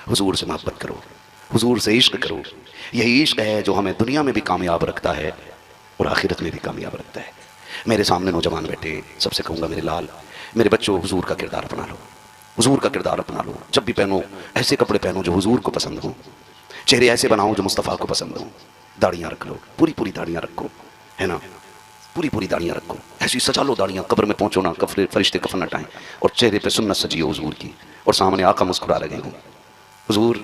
हुजूर से मोहब्बत करो, हुजूर से इश्क करो। यही इश्क है जो हमें दुनिया में भी कामयाब रखता है और आखिरत में भी कामयाब रखता है। मेरे सामने नौजवान बैठे, सबसे कहूँगा मेरे लाल, मेरे बच्चों हुजूर का किरदार अपना लो, हुजूर का किरदार अपना लो। जब भी पहनो ऐसे कपड़े पहनो जो हुजूर को पसंद हो, चेहरे ऐसे बनाओ जो मुस्तफ़ा को पसंद हो, दाढ़ियाँ रख लो, पूरी पूरी दाढ़ियाँ रखो, है ना, पूरी पूरी दाढ़ियाँ रखो, ऐसी सजा लो दाढ़ियाँ, कब्र में पहुँचो ना, फरिश्ते कफन हटाएं और चेहरे पे सुन्नत सजियो हुजूर की, और सामने आका मुस्कुरा लगे हो, हुजूर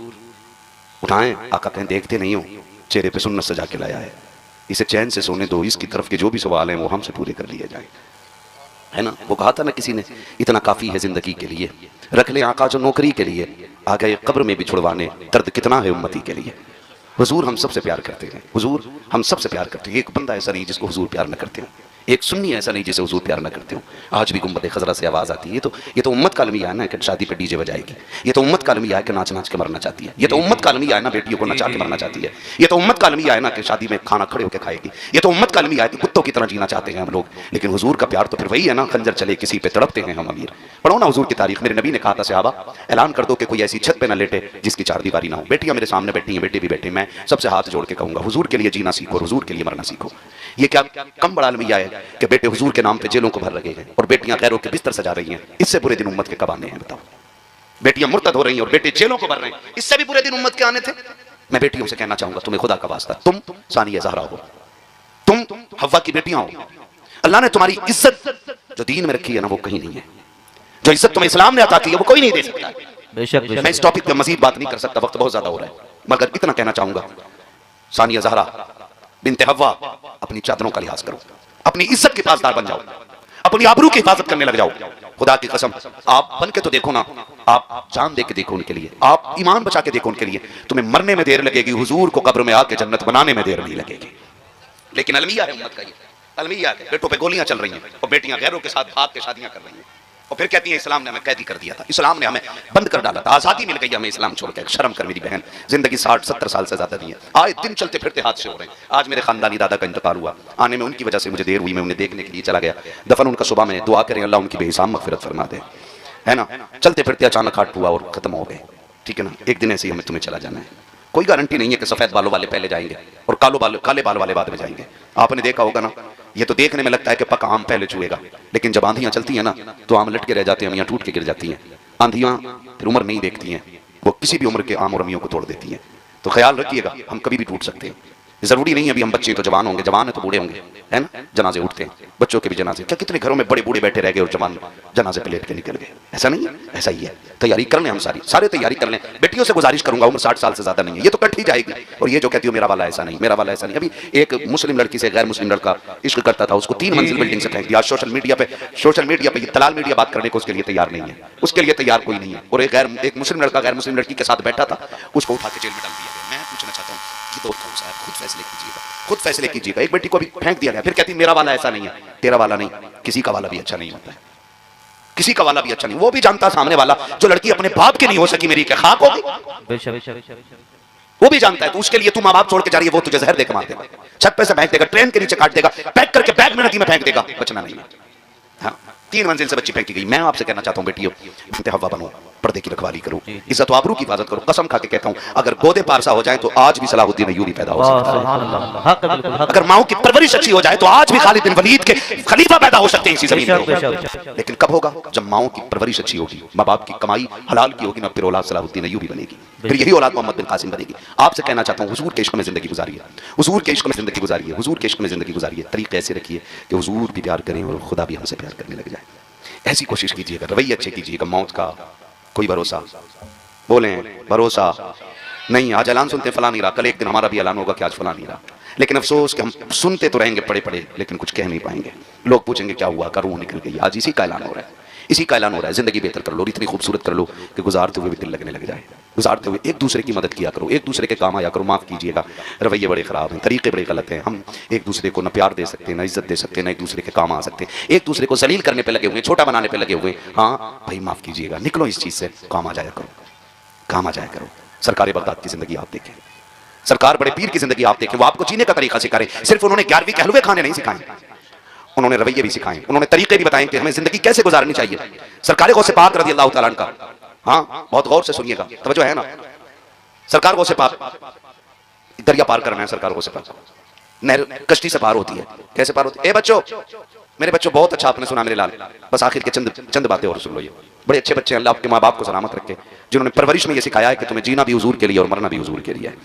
उठाएं, आका कहें देखते नहीं हो, चेहरे पे सुन्नत सजा के लाया है, इसे चैन से सोने दो, इसकी तरफ के जो भी सवाल हैं वो हमसे पूरे कर लिए जाएं, है ना। वो कहा था ना किसी ने इतना काफ़ी है ज़िंदगी के लिए, रख ले आका जो नौकरी के लिए, आ गए कब्र में भी छुड़वाने, दर्द कितना है उम्मती के लिए। हुजूर हम सबसे प्यार करते हैं, हुजूर हम सबसे प्यार करते हैं। एक बंदा ऐसा नहीं जिसको हुजूर प्यार न करते हो, एक सुन्नी ऐसा नहीं जिसे हुजूर प्यार न करते हो। आज भी गुंबद खजरा से आवाज़ आती है, ये तो उम्मत का अलमिया है ना कि शादी पे डीजे बजाएगी, ये तो उम्मत का अलमिया है कि नाच नाच के मरना चाहती है, ये तो उम्मत का अलमिया है ना बेटियों को नचा के मरना चाहती है, ये तो उम्मत का अलमिया है ना कि शादी में खाना खड़े होकर खाएगी, ये तो उम्मत का अलमिया है कि कुत्तों की तरह जीना चाहते हैं हम लोग। लेकिन हुजूर का प्यार तो फिर वही है ना, खंजर चले किसी पे तड़पते हैं हम अमीर। पढ़ो ना हुजूर की तारीख, मेरे नबी ने कहा था सहाबा ऐलान कर दो कि कोई ऐसी छत पे ना लेटे जिसकी चार दीवारी ना हो। बेटियां मेरे सामने बैठी हैं, बेटे भी बैठे, मैं सबसे हाथ जोड़ के कहूंगा हुजूर के लिए जीना सीखो, हुजूर के लिए मरना सीखो। ये क्या कम बड़ा अलमिया है कि बेटे हुजूर के नाम पे जेलों को भर लगे हैं और बेटियां गैरों के बिस्तर सजा रही हैं। इससे बुरे दिन उम्मत के कब आने हैं बताओ। बेटियां मुर्तद हो रही हैं और बेटे जेलों को भर रहे हैं, इससे भी बुरे दिन उम्मत के आने थे। मैं बेटियों से कहना चाहूंगा तुम्हें खुदा का वास्ता, तुम सानिया ज़हरा हो, तुम हव्वा की बेटियां हो, अल्लाह ने तुम्हारी इज्जत जो दीन में रखी है ना वो कहीं नहीं है, जो इज्जत तुम्हें इस्लाम ने अता की है वो कोई नहीं दे सकता। बेशक मैं इस टॉपिक पे मजीद बात नहीं कर सकता, वक्त बहुत ज्यादा हो रहा है, मगर इतना कहना चाहूंगा सानिया ज़हरा बिनते हव्वा अपनी चादरों का लिहाज करो, अपनी इज्जत के पासदार बन जाओ, अपनी आबरू की हिफाजत करने लग जाओ। खुदा की कसम आप बन के तो देखो ना, आप जान दे के देखो उनके लिए, आप ईमान बचा के देखो उनके लिए। तुम्हें मरने में देर लगेगी, हुजूर को कब्र में आके जन्नत बनाने में देर नहीं लगेगी। लेकिन अलमिया है उम्मत का, ये अलमिया है, बेटों पे गोलियां चल रही हैं और बेटियां गैरों के साथ भाग के शादियां कर रही हैं और फिर कहती है इस्लाम ने हमें कैदी कर दिया था, इस्लाम ने हमें बंद कर डाला था, आज़ादी मिल गई हमें इस्लाम छोड़ के। शर्म कर मेरी बहन, जिंदगी 60-70 साल से ज्यादा नहीं है, आए दिन चलते फिरते हाथ से हो रहे हैं। आज मेरे खानदानी दादा का इंतकाल हुआ, आने में उनकी वजह से मुझे देर हुई, मैं उन्हें देखने के लिए चला गया। दफन उनका सुबह में, दुआ करें अल्लाह उनकी बेहिसाब मगफिरत फरमा दे, है ना। चलते फिरते अचानक हाट हुआ और खत्म हो गए, ठीक है ना। एक दिन ऐसे ही हमें तुम्हें चला जाना है, कोई गारंटी नहीं है कि सफेद बालों वाले पहले जाएंगे और काले बाल वाले बाद में जाएंगे। आपने देखा होगा ना, ये तो देखने में लगता है कि पक्का आम पहले छुएगा, लेकिन जब आंधियां चलती हैं ना तो आम लटके रह जाते हैं, अमियां टूट के गिर जाती हैं। आंधियां फिर उम्र नहीं देखती हैं, वो किसी भी उम्र के आम और अमियों को तोड़ देती हैं। तो ख्याल रखिएगा, हम कभी भी टूट सकते हैं, जरूरी नहीं है अभी हम बच्चे तो जवान होंगे, जवान है तो बूढ़े होंगे, है ना। जनाजे उठते हैं, बच्चों के भी जनाजे। क्या कितने घरों में बड़े बूढ़े बैठे रह गए और जवान जनाजे पे लेट के निकल गए? ऐसा नहीं है, ऐसा ही है। तैयारी कर लें हम, सारे तैयारी कर लें। बेटियों से गुजारिश करूंगा, उम्र 60 साल से ज्यादा नहीं है, ये तो कट ही जाएगी। और ये जो कहती हो मेरा वाला ऐसा नहीं, मेरा वाला ऐसा नहीं। अभी एक मुस्लिम लड़की से गैर मुस्लिम लड़का इश्क करता था, उसको 3 मंजिल बिल्डिंग से फेंक दिया। सोशल मीडिया पे ये तलाल मीडिया बात करने को उसके लिए तैयार नहीं है, उसके लिए तैयार कोई नहीं है। और एक मुस्लिम लड़का गैर मुस्लिम लड़की के साथ बैठा था, उसको उठा के जेल में डाल दिया गया। मैं पूछना चाहता हूँ, ये दौर कौन सा है? खुद फैसले कीजिएगा, खुद फैसले कीजिएगा। एक बेटी को अभी फेंक दिया गया, फिर कहती मेरा वाला ऐसा नहीं है। तेरा वाला नहीं, किसी का वाला भी अच्छा नहीं होता है, किसी का वाला भी अच्छा नहीं। वो भी जानता सामने वाला, जो लड़की अपने बाप की नहीं हो सकी, मेरी क्या खाक होगी, वो भी जानता है। तो उसके लिए तू माँ बाप छोड़ के जा रही है, वो तुझे जहर देकर मार देगा, छत पे से फेंक देगा, ट्रेन के नीचे काट देगा, पैक करके बैग में नदी में फेंक देगा, बचना नहीं है। हाँ, 3 मंजिल से बच्ची फेंकी गई। मैं आपसे कहना चाहता हूँ बेटियों, बिन्ते हवा बनो, पर्दे की रखवाली करो, इज्जत आबरू की हिफाजत करो। कसम खा के कहता हूँ, अगर गोदे पारसा हो जाए तो आज भी सलाहुद्दीन अय्यूबी पैदा हो सकता है। अगर माओ की परवरिश अच्छी हो जाए तो आज भी खालिद बिन वलीद के खलीफा पैदा हो सकते हैं इसी जमीन पर। लेकिन कब होगा? जब माओ की परवरिश अच्छी होगी, माँ बाप की कमाई हलाल की होगी ना, फिर औलाद सलाहुद्दीन अय्यूबी बनेगी, फिर यही औलाद मोहम्मद बिन कासिम बनेगी। आपसे कहना चाहता हूँ, हुजूर के इश्क में जिंदगी गुजारिए, हुजूर के इश्क में जिंदगी गुजारिए, हुजूर के इश्क में जिंदगी गुजारिए। तरीके ऐसे रखिए कि हुजूर भी प्यार करें और खुदा भी हमसे प्यार करने लग जाए। ऐसी कोशिश कीजिएगा, रवैये अच्छे कीजिएगा। मौत का कोई भरोसा, बोलें भरोसा नहीं। आज ऐलान सुनते फला नहीं रहा, कल एक दिन हमारा भी ऐलान होगा कि आज फला नहीं रहा। लेकिन अफसोस कि हम सुनते तो रहेंगे पड़े पड़े, लेकिन कुछ कह नहीं पाएंगे। लोग पूछेंगे क्या हुआ, का रूह निकल गई। आज इसी का ऐलान हो रहा है, इसी का ऐलान हो रहा है। जिंदगी बेहतर कर लो, इतनी खूबसूरत कर लो कि गुजारते हुए भी दिल लगने लग जाए। गुजारते हुए एक दूसरे की मदद किया करो, एक दूसरे के काम आया करो। माफ़ कीजिएगा, रवैये बड़े ख़राब हैं, तरीके बड़े गलत हैं। हम एक दूसरे को न प्यार दे सकते, न इज्जत दे सकते, न एक दूसरे के काम आ सकते। एक दूसरे को जलील करने पे लगे हुए, छोटा बनाने पे लगे हुए। हाँ भाई माफ़ कीजिएगा, निकलो इस चीज़ से, काम आ जाया करो, काम आ जाया करो। सरकार बगदाद की जिंदगी आप देखें, सरकार बड़े पीर की जिंदगी आप देखें। वो आपको जीने का तरीका सिखा रहे। सिर्फ उन्होंने 11वीं के हलवे खाने नहीं सिखाए, उन्होंने रवैये भी सिखाए, उन्होंने तरीके भी बताए कि हमें जिंदगी कैसे गुजारनी चाहिए। सरकार गौसे पाक रज़ी अल्लाह तआला अन्हा का, हाँ बहुत गौर से सुनिएगा, तवज्जो है ना। सरकार गौसे पाक, दरिया पार करना है, सरकार गौसे पाक नहर कश्ती से पार होती है। कैसे पार होती है? ए बच्चों, मेरे बच्चों, बहुत अच्छा आपने सुना मेरे लाल, बस आखिर के चंद बातें और सुन लो। ये बड़े अच्छे बच्चे हैं, अल्लाह आपके माँ बाप को सलामत रखे, जिन्होंने परवरिश में ये सिखाया है कि तुम्हें जीना भी हुजूर के लिए और मरना भी हुजूर के लिए है।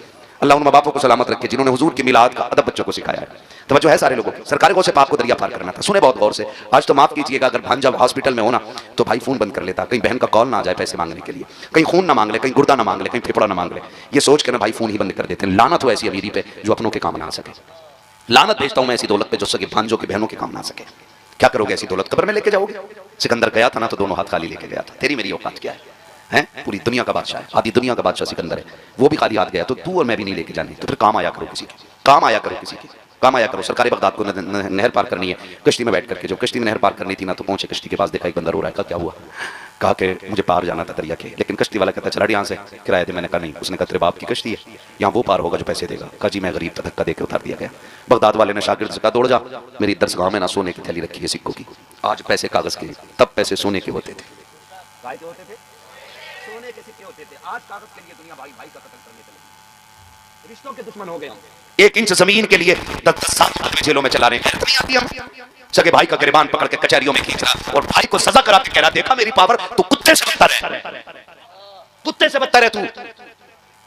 अल्लाह उन माँ बापों को सलामत रखे जिन्होंने हुजूर की मिलाद का अदब बच्चों को सिखाया है। तवज्जो है सारे लोगों की। सरकार गौसे पाक को दरिया पार करना था। सुने बहुत गौर से। आज तो माफ कीजिएगा, अगर भांजा हॉस्पिटल में हो ना तो भाई फोन बंद कर लेता, कहीं बहन का कॉल ना आ जाए पैसे मांगने के लिए, कहीं खून ना मांग ले, कहीं गुर्दा ना मांग ले, कहीं फेफड़ा ना मांग ले, ये सोच के ना भाई फोन ही बंद कर देते हैं। लानत हो ऐसी अमीरी पे जो अपनों के काम ना आ सके। लानत भेजता हूं मैं ऐसी दौलत पे जो सके भांजों की बहनों के काम ना आ सके। क्या करोगे ऐसी दौलत? कब्र में लेके जाओगे? सिकंदर गया था ना तो दोनों हाथ खाली लेके गया था। तेरी मेरी औकात क्या है? हैं? पूरी दुनिया का बादशाह है, आधी दुनिया का बादशाह सिकंदर है, वो भी खाली हाथ गया। तो तू और मैं भी नहीं लेके जाने, तो फिर काम आया करो किसी के, काम आया करो किसी के, काम आया करो। सरकारी बगदाद को नहर पार करनी है, कश्ती में बैठ करके। जो कश्ती में नहर पार करनी थी ना, तो पहुंचे कश्ती के पास, देखा एक बंदा रो रहा है। क्या हुआ? कहा कि मुझे पार जाना था दरिया के, लेकिन कश्ती वाला कहता चला यहाँ से, किराए दे। मैंने कहा नहीं। उसने कहा तेरे बाप की कश्ती है, यहाँ वो पार होगा जो पैसे देगा। कहा जी मैं गरीब था, धक्का देकर उतार दिया गया। बगदाद वाले ने शागिर्द से कहा दौड़ जा, मेरी दरसगाह में ना सोने की थैली रखी है सिक्कों की। आज पैसे कागज के, तब पैसे सोने के होते थे। सोने के सिक्के होते थे, आज कागज के लिए दुनिया भाई भाई का कत्ल करने चली, रिश्तों के दुश्मन हो गए। 1 इंच जमीन के लिए 10 साल जेलों में चला रहे हैं। सगे भाई का गिरबान पकड़ के कचहरियों में खींच रहा और भाई को सजा करा के कह रहा देखा मेरी पावर, तू कुत्ते से बदतर है, कुत्ते से बदतर है तू।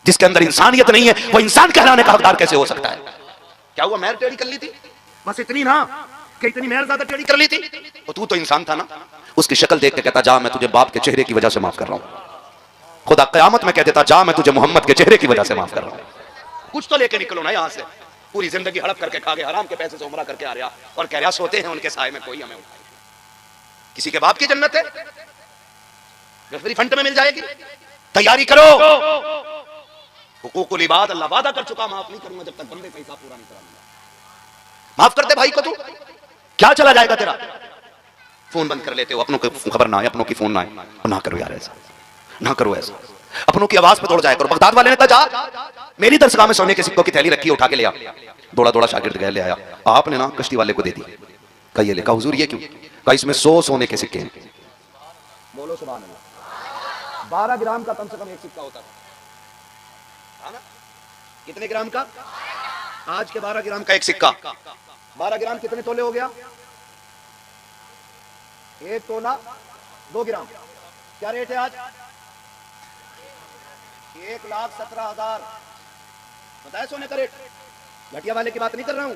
जिसके अंदर इंसानियत नहीं है वो इंसान कहलाने का हकदार कैसे हो सकता है? क्या हुआ? मेहर टेढ़ी कर ली थी, बस इतनी ना कि इतनी मेहर ज्यादा टेढ़ी कर ली थी। और तू तो इंसान था ना। उसकी शक्ल देख के कहता जा मैं तुझे बाप के चेहरे की वजह से माफ कर रहा हूं। खुदा कयामत में कह देता जा मैं तुझे मोहम्मद के चेहरे की वजह से माफ कर रहा हूं। कुछ तो लेके निकलो ना यहाँ से। पूरी जिंदगी हड़प करके खा गए, हराम के पैसे से उमरा करके आ रहा और कह रहा सोते हैं उनके साए में कोई हमें उठाए। किसी के बाप की जन्नत है, गफरी फंड में मिल जाएगी। तैयारी करो। हुकूकुल इबाद अल्लाह वादा कर चुका, माफ नहीं करूंगा जब तक बंदे पैसा पूरा नहीं कराऊंगा। माफ कर दे भाई को। तू क्या चला जाएगा तेरा? फोन बंद कर लेते हो, अपनों को खबर ना आए, अपनों की फोन ना आए। ना करो यार ऐसा, ना करो ऐसा। अपनों की आवाज पे दौड़ जाए करो। बगदाद वाले ने कहा जा मेरी दरसगाह में सोने के सिक्कों की थैली रखी, उठा के ले आ। दौड़ा दौड़ा शागिर्द गया, ले आया। आपने ना कश्ती वाले को दे दी। कहा ये ले। कहा हुजूर ये क्यों? कहा इसमें 100 सोने के सिक्के हैं। बोलो सुभान अल्लाह। 12 ग्राम का कम से कम एक सिक्का होता था ना। कितने ग्राम का? आज के 12 ग्राम का एक सिक्का। 12 ग्राम कितने तोले हो गया? 1 तोला 2 ग्राम। क्या रेट है आज? 1,17,000। बताया सोने का रेट? घटिया वाले की बात नहीं कर रहा हूं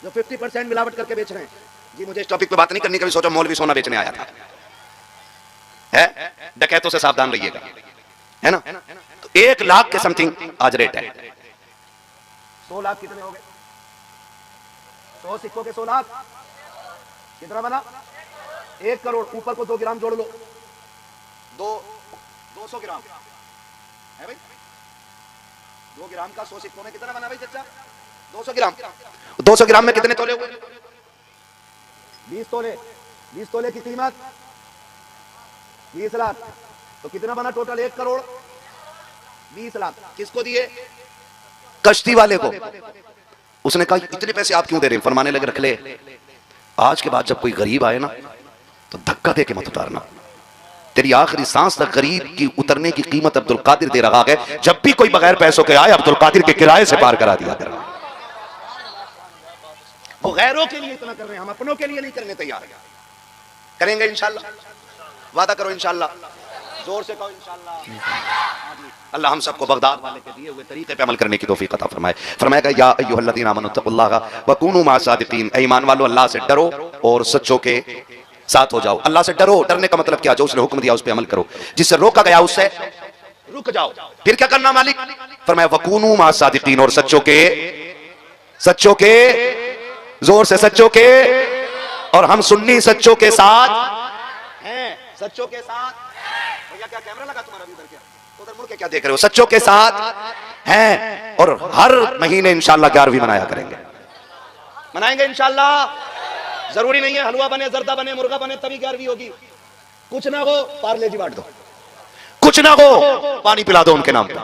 जो 50% मिलावट करके बेच रहे हैं। जी मुझे इस टॉपिक पे बात नहीं करनी, कभी सोचो मौलवी सोना बेचने आया था। है डकैतों से सावधान रहिएगा, है ना। तो 1 लाख के समथिंग आज रेट है। 100 लाख कितने हो गए? 100 सिक्कों के 100 लाख कितना बना? 1 करोड़। ऊपर को 2 ग्राम जोड़ लो, 200 ग्राम है भाई। 2 ग्राम का 100 सिक्कों में कितना बना भाई चचा? 200 ग्राम। 200 ग्राम में कितने तोले हुए? 20 तोले। 20 तोले की कीमत 20 लाख। तो कितना बना टोटल? 1 करोड़ 20 लाख। किसको दिए? कश्ती वाले को। उसने कहा इतने पैसे आप क्यों दे रहे हैं? फरमाने लगे रख ले, आज के बाद जब कोई गरीब आए ना तो धक्का दे के मत उतारना। तेरी आखिरी सांस तक गरीब की उतरने की कीमत अब्दुल कादिर दे रहा है। जब भी कोई बगैर पैसों के आए अब्दुल कादिर के किराए से पार करा दिया कर। वो गैरों के लिए इतना कर रहे हैं, हम अपनों के लिए नहीं करने तैयार। करेंगे इंशाल्लाह, वादा करो इंशाल्लाह, जोर से कहो इंशाल्लाह। अल्लाह हम सबको बगदाद वाले के दिए हुए तरीके पे अमल करने की तौफीक अता फरमाए। फरमाएगा या अय्युहल्लज़ीना आमनुत्तक़ुल्लाह व कूनू मअस सादिक़ीन, ऐ ईमान वालों अल्लाह से डरो और सच्चों के साथ हो जाओ। अल्लाह से डरो, डरने का मतलब क्या? जो उसने हुक्म दिया उस पे अमल करो, जिससे रोका गया उससे रुक जाओ। फिर क्या करना मालिक? फरमाया वकूनू मअस सादिक़ीन, और सच्चों के जोर से सच्चों के, और हम सुन्नी सच्चों के साथ हैं। सच्चों के साथ भैया, क्या कैमरा लगा तुम्हारा इधर? क्या उधर मुड़ के क्या देख रहे हो? सच्चों के साथ हैं। और हर महीने इंशाल्लाह 11वीं मनाया करेंगे, मनाएंगे इंशाल्लाह। जरूरी नहीं है हलवा बने, जर्दा बने, मुर्गा बने तभी 11वीं होगी। कुछ ना हो पार्ले जी बांट दो, कुछ ना हो पानी पिला दो उनके नाम पे।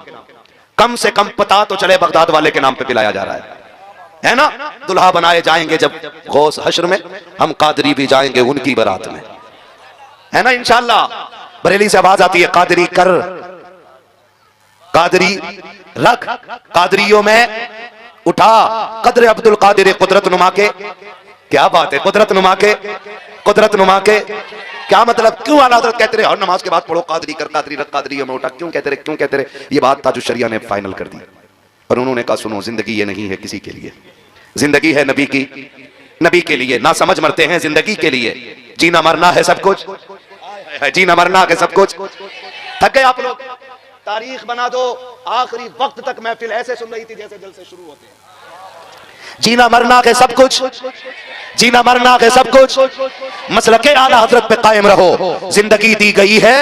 कम से कम पता तो चले बगदाद वाले के नाम पे पिलाया जा रहा है ना। दुल्हा बनाए जाएंगे जब गौस हश्र में, हम कादरी भी जाएंगे उनकी बारात में, है ना इंशाल्लाह। बरेली से आवाज आती है कादरी कर, कादरी रख, कादरियों में उठा कदर अब्दुल कादिर कुदरत नुमा के। क्या बात है, कुदरत नुमा के, कुदरत नुमा के क्या मतलब? क्यों आला हज़रत कहते रहे हर नमाज के बाद पढ़ो कादरी कर, कादरी रख, कादरियों में उठा? क्यों कहते रहे, क्यों कहते रहे? ये बात ताजुश शरिया ने फाइनल कर दी और उन्होंने कहा सुनो, जिंदगी ये नहीं है किसी के लिए, जिंदगी है नबी की, नबी के लिए। ना समझ मरते हैं जिंदगी के लिए, जीना मरना है सब कुछ, जीना मरना है सब कुछ। थक गए आप लोग? तारीख बना दो, आखिरी वक्त तक महफिल ऐसे सुन रही थी जैसे जलसे शुरू होते हैं। जीना मरना के सब कुछ, जीना मरना के सब कुछ। मसलके आला हजरत पे कायम रहो। जिंदगी दी गई है,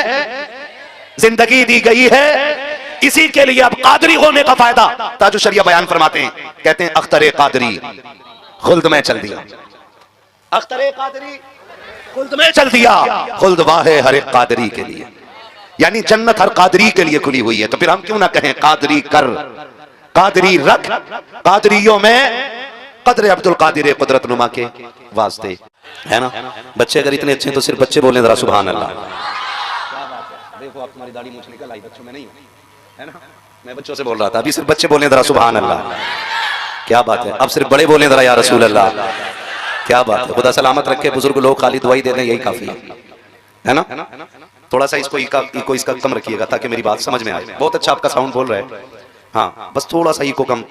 जिंदगी दी गई है इसी के लिए। अब कादरी होने का फायदा ताजु शरिया बयान फरमाते हैं, कहते हैं अख्तरे कादरी खुल्द में चल दिया, अख्तरे कादरी खुल्द में चल दिया। खुल्द वाहे हर एक कादरी के लिए, यानी जन्नत हर कादरी के लिए खुली हुई है। तो फिर हम क्यों ना कहें कादरी कर, कादरी रख, कादरियों में कदर अब्दुल कादिर कुदरत नुमा के वास्ते, है ना। बच्चे अगर इतने अच्छे हैं तो सिर्फ बच्चे बोले जरा सुभान अल्लाह। देखो आप तुम्हारी दाढ़ी मूंछ निकल आई, बच्चों में नहीं है ना। मैं बच्चों से बोल रहा था, अभी सिर्फ बच्चे बोले जरा सुभान अल्लाह। क्या बात है, अब सिर्फ बड़े बोले जरा या रसूल अल्लाह। क्या बात है, खुदा सलामत रखे। बुजुर्ग लोग खाली दुआई दे दें यही काफी है ना। थोड़ा सा इसको इसका कम रखिएगा ताकि मेरी बात समझ में आए। बहुत अच्छा आपका साउंड बोल रहा है, हाँ बस थोड़ा सा इको कम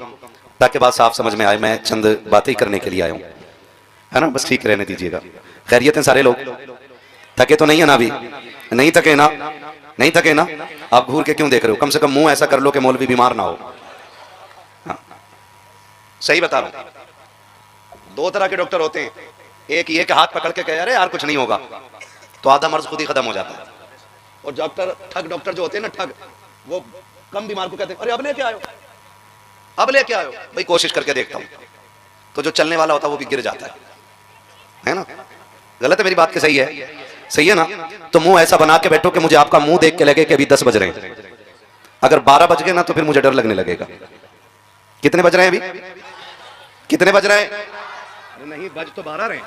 ताकि बात साफ समझ में आए। मैं चंद बातें करने के लिए आया हूँ, है ना, बस ठीक रहने दीजिएगा। खैरियत है सारे लोग? थके तो नहीं है ना? अभी नहीं थके ना? नहीं थके ना? आप घूर के क्यों देख रहे हो? कम से कम मुंह ऐसा कर लो कि मौलवी बीमार ना हो। हाँ। सही बता रहा हूं। 2 तरह के डॉक्टर होते हैं, एक ये कि हाथ पकड़ के कह अरे यार कुछ नहीं होगा, तो आधा मर्ज खुद ही खत्म हो जाता है। और डॉक्टर ठग डॉक्टर जो होते हैं ना, ठग, वो कम बीमार को कहते हैं अरे अब लेके आयो, अब लेके आयो भाई, कोशिश करके देखता हूं। तो जो चलने वाला होता है वो भी गिर जाता है ना। गलत है मेरी बात? के सही है? सही है ना। तो मुंह ऐसा बना के बैठो कि मुझे आपका मुंह देख के लगे कि अभी 10 बज रहे हैं। अगर 12 बज गए ना तो फिर मुझे डर लगने लगेगा। कितने बज रहे हैं अभी? कितने बज रहे हैं? नहीं बज तो 12 रहे हैं,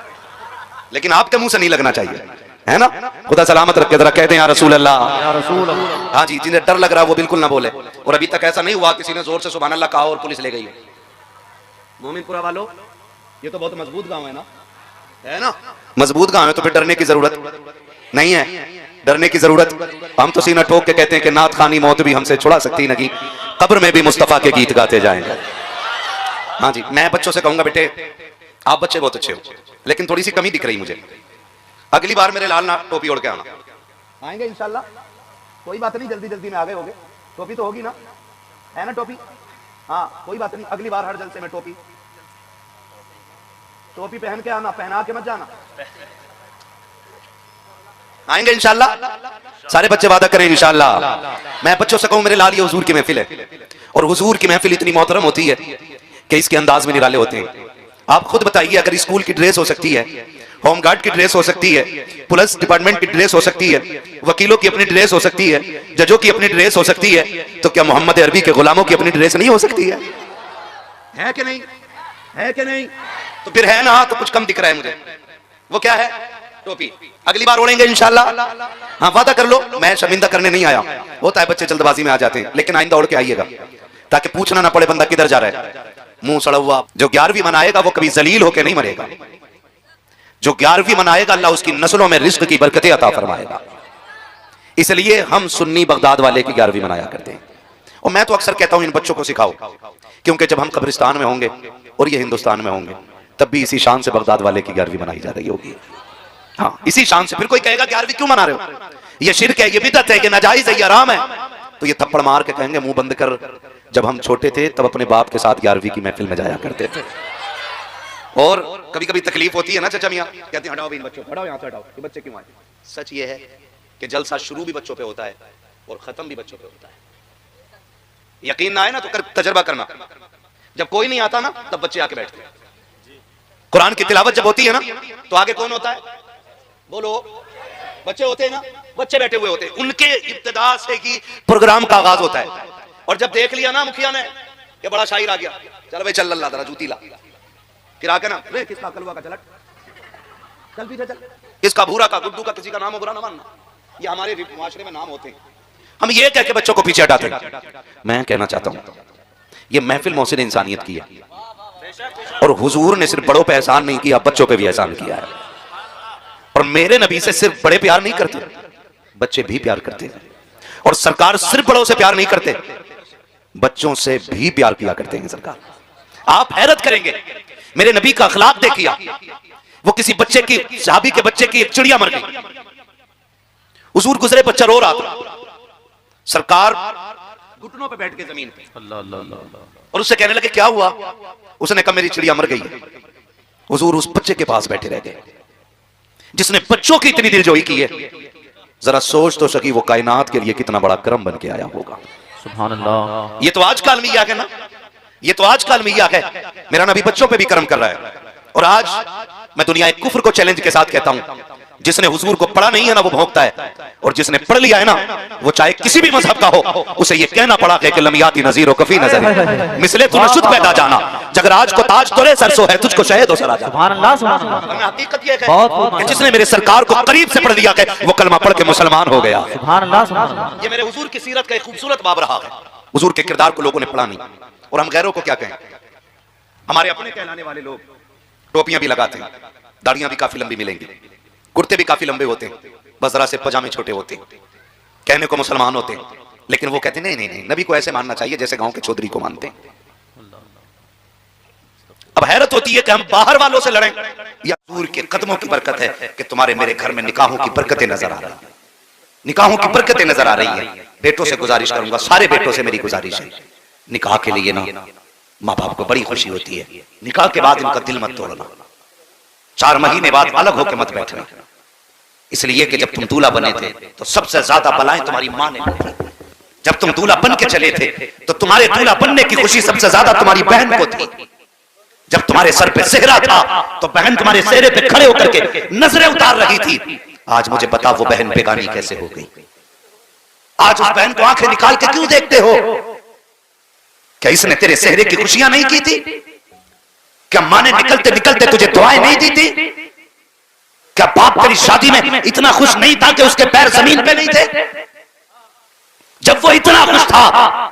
लेकिन आपके मुंह से नहीं लगना चाहिए, है ना। खुदा सलामत रखे। जरा कहते हैं या रसूल अल्लाह, या रसूल अल्लाह। हाँ जी, जिन्हें डर लग रहा है वो बिल्कुल ना बोले। और अभी तक ऐसा नहीं हुआ किसी ने जोर से सुभान अल्लाह कहा और पुलिस ले गई। मोमिनपुरा वालों, ये तो बहुत मजबूत गांव है ना। मजबूत गांव है तो फिर डरने की जरूरत नहीं है, डरने की जरूरत। हम तो सीना ठोक के कहते हैं कि नात खानी मौत भी हमसे छुड़ा सकती नहीं, कब्र में भी मुस्तफा के गीत गाते जाएंगे। हाँ जी, मैं बच्चों से कहूंगा बेटे आप बच्चे बहुत अच्छे हो, लेकिन थोड़ी सी कमी दिख रही मुझे। अगली बार मेरे लाल ना टोपी ओढ़ के आना। आएंगे इंशाल्लाह, कोई बात नहीं, जल्दी जल्दी में आ गए होगे, टोपी तो होगी ना, है ना टोपी? हाँ कोई बात नहीं, अगली बार हर जलसे में टोपी पहन के आना, पहना के मत जाना। आएंगे इंशाल्लाह, सारे बच्चे वादा करें इंशाल्लाह। मैं बच्चों से कहूं मेरे लाल ये हुजूर की महफिल है, और हुजूर की महफिल इतनी मोहतरम होती है कि इसके अंदाज में निराले होते हैं। आप खुद बताइए, अगर स्कूल की ड्रेस हो सकती है, होमगार्ड की ड्रेस हो सकती है, पुलिस डिपार्टमेंट की ड्रेस हो सकती है, वकीलों की अपनी ड्रेस हो सकती है, जजों की अपनी ड्रेस हो सकती है, तो क्या मोहम्मद अरबी के गुलामों की अपनी ड्रेस नहीं हो सकती है कि नहीं? है कि नहीं? तो फिर है ना, तो कुछ कम दिख रहा है मुझे। वो क्या है? टोपी। अगली बार ओढ़ेंगे इंशाल्लाह। हाँ वादा कर लो, मैं शर्मिंदा करने नहीं आया। होता है बच्चे जल्दबाजी में आ जाते हैं, लेकिन आइंदा ओढ़ के आइएगा ताकि पूछना ना पड़े बंदा किधर जा रहा है, मुंह सड़ा हुआ। जो 11वीं मनाएगा वो कभी जलील होकर नहीं मरेगा। जो 11वीं मनाएगा अल्लाह उसकी नस्लों में रिज्क की बरकतें अता फरमाएगा। इसलिए हम सुन्नी बगदाद वाले की 11वीं मनाया करते हैं। और मैं तो अक्सर कहता हूं इन बच्चों को सिखाओ, क्योंकि जब हम कब्रिस्तान में होंगे और ये हिंदुस्तान में होंगे तब भी इसी शान से बगदाद वाले की 11वीं मनाई जा रही होगी। हाँ इसी शान से। फिर कोई कहेगा 11वीं क्यों मना रहे हो, ये शिर्क है, ये बिदअत है, ये नाजायज है, ये हराम है, तो ये थप्पड़ मार के कहेंगे मुंह बंद कर, जब हम छोटे थे तब अपने बाप के साथ 11वीं की महफिल में जाया करते थे। और कभी कभी तकलीफ होती है ना चाचा मियां, कहते हैं हटाओ भी इन बच्चों, हटाओ यहां से, हटाओ, ये बच्चे क्यों आए। सच ये है कि जलसा शुरू भी बच्चों पे होता है और खत्म भी बच्चों पे होता है। यकीन ना आए ना तो तजर्बा करना, जब कोई नहीं आता ना तब बच्चे आके बैठते हैं। कुरान की तिलावत जब होती है ना तो आगे कौन होता है, बोलो, बच्चे होते हैं ना, बच्चे बैठे हुए होते हैं, उनके इब्तिदा से ही प्रोग्राम का आगाज होता है। और जब देख लिया ना मुखिया ने कि बड़ा शायर आ गया, चल भाई चल अल्लाह, जरा जूती ला, फिर आके ना रे किसका कलवा का चलट, चल पीछे चल, किसका भूरा का, गुड्डू का, किसी का नाम हो बुरा ना मानना, ये हमारे माशरे में नाम होते हैं। हम ये कह के बच्चों को पीछे हटाते हैं। मैं कहना चाहता हूं ये महफिल मोहसिन इंसानियत की है, और हुजूर ने सिर्फ बड़ों पे एहसान नहीं किया, बच्चों पे भी एहसान किया है। और मेरे नबी से सिर्फ बड़े प्यार नहीं करते, बच्चे भी प्यार करते हैं। और सरकार सिर्फ बड़ों से प्यार नहीं करते, बच्चों से भी प्यार किया करते हैं सरकार। आप हैरत करेंगे, मेरे नबी का अखलाक देखिए, वो किसी बच्चे की, सहाबी के बच्चे की एक चिड़िया मर गई, हुजूर गुजरे, बच्चा रो रहा था, सरकार घुटनों पे बैठ के जमीन पे अल्लाह अल्लाह अल्लाह, और उससे कहने लगे क्या हुआ। उसने कहा मेरी चिड़िया मर गई है। हुजूर उस बच्चे के पास बैठे रह गए जिसने बच्चों की इतनी दिलजोई की है। जरा सोच तो सकी वो कायनात के लिए कितना बड़ा करम बन के आया होगा। सुभान अल्लाह। ये तो आज का अलमिया है ना, ये तो आज का अलमिया है। मेरा नबी बच्चों पे भी करम कर रहा है। और आज मैं दुनिया एक कुफ्र को चैलेंज के साथ कहता हूं, जिसने हुजूर को पढ़ा नहीं है ना वो भौंकता है, और जिसने पढ़ लिया है ना वो चाहे किसी भी मजहब का हो, उसे ये कहना पड़ा कि लमियाती नजीर कफी नजर मिसले तू नशुद पैदा जाना, जगराज को ताज तोरे सरसो है, तुझको शहद हो सरा जा। सुभान अल्लाह सुभान अल्लाह। हकीकत ये है कि जिसने मेरे सरकार को करीब से पढ़ लिया है वो कलमा पढ़ के मुसलमान हो गया। सुभान अल्लाह सुभान अल्लाह। ये मेरे हुजूर की सीरत का एक खूबसूरत बाब रहा है। हुजूर के किरदार को लोगों ने पढ़ा नहीं, और हम गैरों को क्या कहें। हमारे अपने कहलाने वाले लोग टोपियां भी लगाते हैं, दाढ़ियां भी काफी लंबी मिलेंगी, कुर्ते भी काफी लंबे होते हैं, बस जरा से पजामे छोटे होते हैं, कहने को मुसलमान होते हैं, लेकिन वो कहते नहीं नहीं नहीं, नबी को ऐसे मानना चाहिए जैसे गांव के चौधरी को मानते हैं। अब हैरत होती है कि हम बाहर वालों से लड़ें, या हुजूर के कदमों की बरकत है कि तुम्हारे मेरे घर में निकाहों की बरकतें नजर आ रही हैं, निकाहों की बरकतें नजर आ रही हैं। बेटों से गुजारिश करूंगा, सारे बेटों से मेरी गुजारिश है, निकाह के लिए ना माँ बाप को बड़ी खुशी होती है, निकाह के बाद इनका दिल मत तोड़ना, 4 महीने बाद अलग होकर मत बैठना। इसलिए कि जब तुम दूल्हा बने थे तो सबसे ज्यादा बलाएं तुम्हारी मां ने की थी। जब तुम दूल्हा बन के चले थे तो तुम्हारे दूल्हा बनने की खुशी सबसे ज्यादा तुम्हारी बहन को थी। जब तुम्हारे सर पे सेहरा था तो बहन तुम्हारे सेहरे पे खड़े होकर के नजरें उतार रही थी। आज मुझे बता वो बहन बेगानी कैसे हो गई। आज उस बहन को आंखें निकाल के क्यों देखते हो? क्या इसने तेरे सेहरे की खुशियां नहीं की थी? क्या मां ने निकलते निकलते तुझे दुआएं नहीं दी थी? क्या बाप तेरी शादी में इतना खुश नहीं था कि उसके पैर जमीन पे नहीं थे? जब वो इतना खुश था,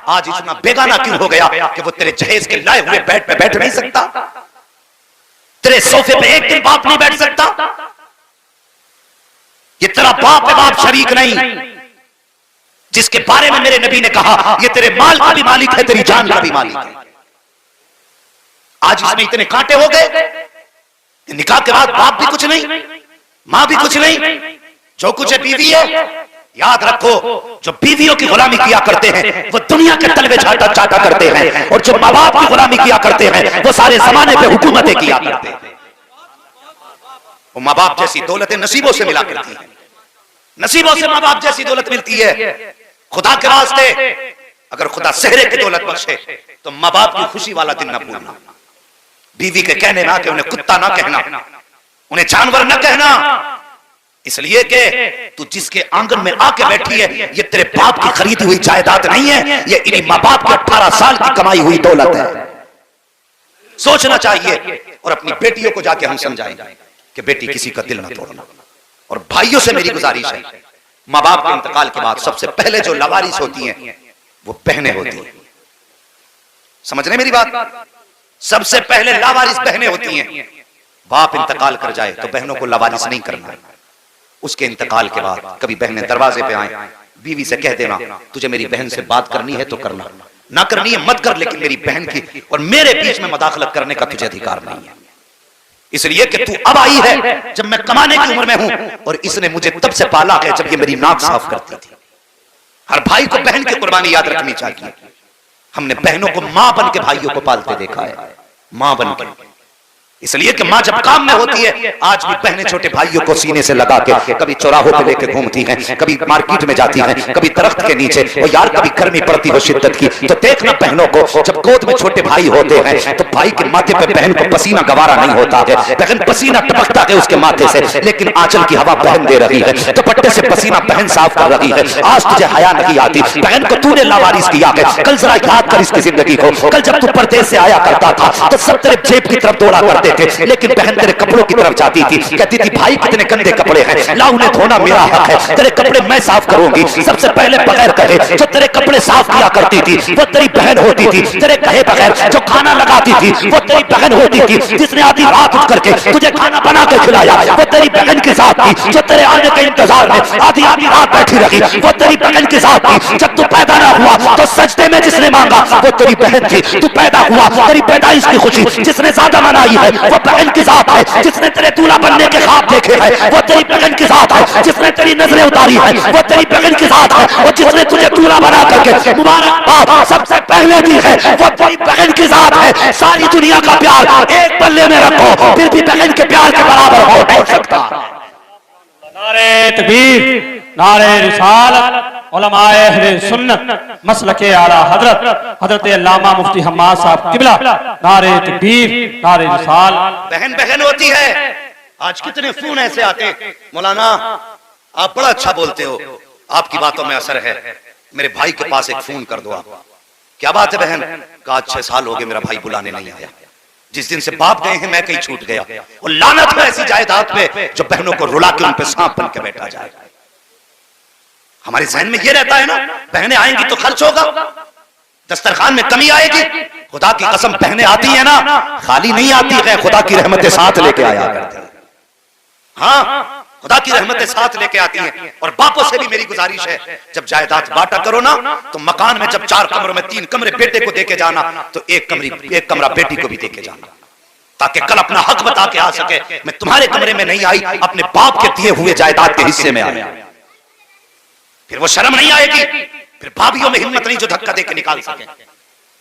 आज इतना बेगाना क्यों हो गया कि वो तेरे जहेज के लाए हुए बेड पे बैठ नहीं सकता? तेरे सोफे पे एक दिन बाप नहीं बैठ सकता? ये तेरा बाप है, बाप शरीक नहीं, जिसके बारे में मेरे नबी ने कहा ये तेरे माल का भी मालिक है, तेरी जान का भी मालिक है। आज इसमें इतने कांटे हो गए, निकाह के बाद बाप भी कुछ नहीं, मां भी कुछ नहीं, जो कुछ है बीवी है। याद रखो, जो बीवियों की गुलामी किया करते हैं वो दुनिया के तलवे चाटा करते हैं, और जो माँ बाप की गुलामी किया करते हैं वो सारे जमाने पे हुकूमतें किया करते हैं। वो माँ बाप जैसी दौलतें नसीबों से मिला करती है, नसीबों से माँ बाप जैसी दौलत मिलती है। खुदा के वास्ते अगर खुदा सेहरे की दौलत बख्शे तो माँ बाप की खुशी वाला दिन न भूलना। बीवी के कहने ना कि उन्हें कुत्ता ना कहना, उन्हें जानवर न कहना, इसलिए कि तू जिसके आंगन में आके बैठी है ये तेरे बाप की खरीदी हुई जायदाद नहीं है, ये इन्हीं माँ बाप के 18 साल की कमाई हुई दौलत है। सोचना चाहिए, और अपनी बेटियों को जाके हम समझाएं कि बेटी किसी का दिल ना तोड़ना। और भाइयों से मेरी गुजारिश है, माँ बाप के इंतकाल के बाद सबसे पहले जो लवारिस होती हैं वो बहनें होती हैं। समझ रहे मेरी बात? सबसे पहले लावारिस बहनें होती हैं। बाप इंतकाल कर जाए तो बहनों को लावारिस नहीं करना। उसके इंतकाल के बाद कभी बहनें दरवाजे पे आए, बीवी से कह देना तुझे मेरी बहन से बात करनी है तो करना, ना करनी है मत कर, लेकिन मेरी बहन की और मेरे बीच में मदाखलत करने का तुझे अधिकार नहीं है, इसलिए कि तू अब आई है जब मैं कमाने की उम्र में हूं, और इसने मुझे तब से पाला है जब ये मेरी नाक साफ करती थी। हर भाई को बहन की कुर्बानी याद रखनी चाहिए। हमने बहनों को मां बन के भाइयों को पालते देखा है, मां बन के, इसलिए कि मां जब काम में होती है, आज भी बहनें छोटे भाइयों को सीने से लगा के कभी चौराहों पे लेके घूमती हैं, कभी मार्केट में जाती हैं, कभी दरख्त के नीचे, और यार कभी गर्मी पड़ती हो शिद्दत की तो देखना बहनों को जब गोद में छोटे भाई होते हैं तो भाई के माथे पे बहन को पसीना गवारा नहीं होता है, बहन पसीना टपकता है उसके माथे से, लेकिन आंचल की हवा बहन दे रही है, दुपट्टे से पसीना बहन साफ कर रही है। आज तुझे हया नहीं आती, बहन को तूने लावारिस किया है। कल जरा याद कर इसकी जिंदगी को, कल जब तू परदेश से आया करता था तो सब तेरे जेब की तरफ दौड़ा करते थे, लेकिन बहन तेरे कपड़ों की तरफ जाती थी, कहती थी भाई कितने गंदे कपड़े हैं, ला उन्हें धोना मेरा हक है, तेरे कपड़े मैं साफ करूंगी। सबसे पहले बगैर कहे जो तेरे कपड़े साफ किया करती थी वो तेरी बहन होती थी, तेरे कहे बगैर जो खाना लगाती थी वो तेरी बहन होती थी, जिसने आधी रात उठ करके तुझे खाना बना के खिलाया वो तेरी बहन के साथ थी, जो तेरे आने के इंतजार में आधी आधी रात बैठी रही वो तेरी बहन के साथ थी, जब तू पैदा ना हुआ तो सजदे में जिसने मांगा वो तेरी बहन थी, तू पैदा हुआ तेरी पैदाइश की खुशी जिसने ज्यादा मनाई है वो बहन के साथ है, जिसने तेरे दूल्हा बनने के ख्वाब देखे हैं वो तेरी बहन के साथ है, जिसने तेरी नजरें उतारी है वो तेरी बहन के साथ है, और जिसने तुझे दूल्हा बना करके मुबारकबाद सबसे पहले दी है वो तेरी बहन के साथ है। सारी दुनिया का प्यार एक पल्ले में रखो, फिर भी बहन के प्यार के बराबर हो नहीं सकता। नारे तकबीर, नारे रिसालत, उलमाए अहले सुन्नत, मसलके आला हजरत हजरत अल्लामा मुफ्ती हम्माद साहब किबला, नारे तकबीर, नारे रिसालत। बहन बहन होती है। आज कितने फोन ऐसे आते, मौलाना आप बड़ा अच्छा बोलते हो, आपकी बातों में असर है, मेरे भाई के पास एक फोन कर दो आप। क्या बात है बहन? कहा 6 साल हो गए मेरा भाई बुलाने नहीं आया, जिस दिन से बाप गए हैं मैं कहीं छूट गया, और लानत है ऐसी जायदाद पे जो बहनों को रुला के उन पे सांप बन के बैठा जाए। हमारे जहन में ये रहता है ना, बहनें आएंगी तो खर्च होगा, दस्तरखान में कमी आएगी। खुदा की कसम बहनें आती है ना, खाली नहीं आती है, खुदा की रहमतें साथ लेके आया करती है। हाँ, खुदा की रहमतें साथ लेके आती हैं। और बापों से भी मेरी गुजारिश है, जब जायदाद बांटा करो ना तो मकान में जब 4 कमरों में 3 कमरे बेटे को देके जाना तो एक कमरा बेटी को भी देके जाना, ताकि कल अपना हक बता के आ सके, मैं तुम्हारे कमरे में नहीं आई, अपने बाप के दिए हुए जायदाद के हिस्से में आई। फिर वो शर्म नहीं आएगी, फिर भाभियों में हिम्मत नहीं जो धक्का देके निकाल सके।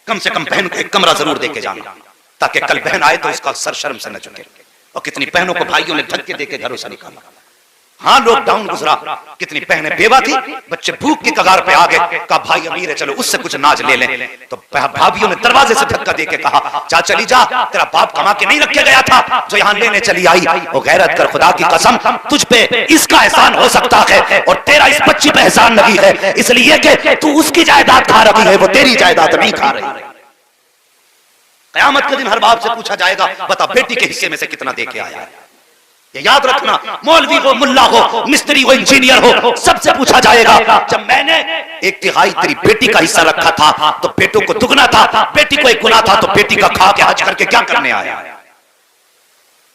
कम से कम बहन को एक कमरा जरूर देके जाना, ताकि कल बहन आए तो इसका सर शर्म से न झुके। और कितनी बहनों को भाइयों ने धक्के देके घरों से निकाला। हाँ, लॉकडाउन गुजरा, कितनी बहनें बेवा थी, बच्चे भूख की कगार पे आ गए, कहा भाई अमीर है चलो उससे कुछ नाज ले लें, तो भाभियों ने दरवाजे से धक्का देके कहा जा चली जा, तेरा बाप कमा के नहीं रखे गया था जो यहाँ लेने चली आई। वो गैरत कर, खुदा की कसम तुझ पे इसका एहसान हो सकता है और तेरा इस बच्ची पे एहसान नहीं है, इसलिए कि तू उसकी जायदाद खा रही है, वो तेरी जायदाद नहीं खा रही है। कयामत के दिन हर बाप से पूछा जाएगा बता बेटी के हिस्से में से कितना देके आया है। ये याद रखना, मौलवी हो, मुल्ला हो, मिस्त्री हो, इंजीनियर हो, सबसे पूछा जाएगा। जब मैंने 1/3 तेरी बेटी का हिस्सा रखा था तो बेटों को दुगना था, बेटी को 1 गुना था, तो बेटी का खा के हज करके क्या करने आया।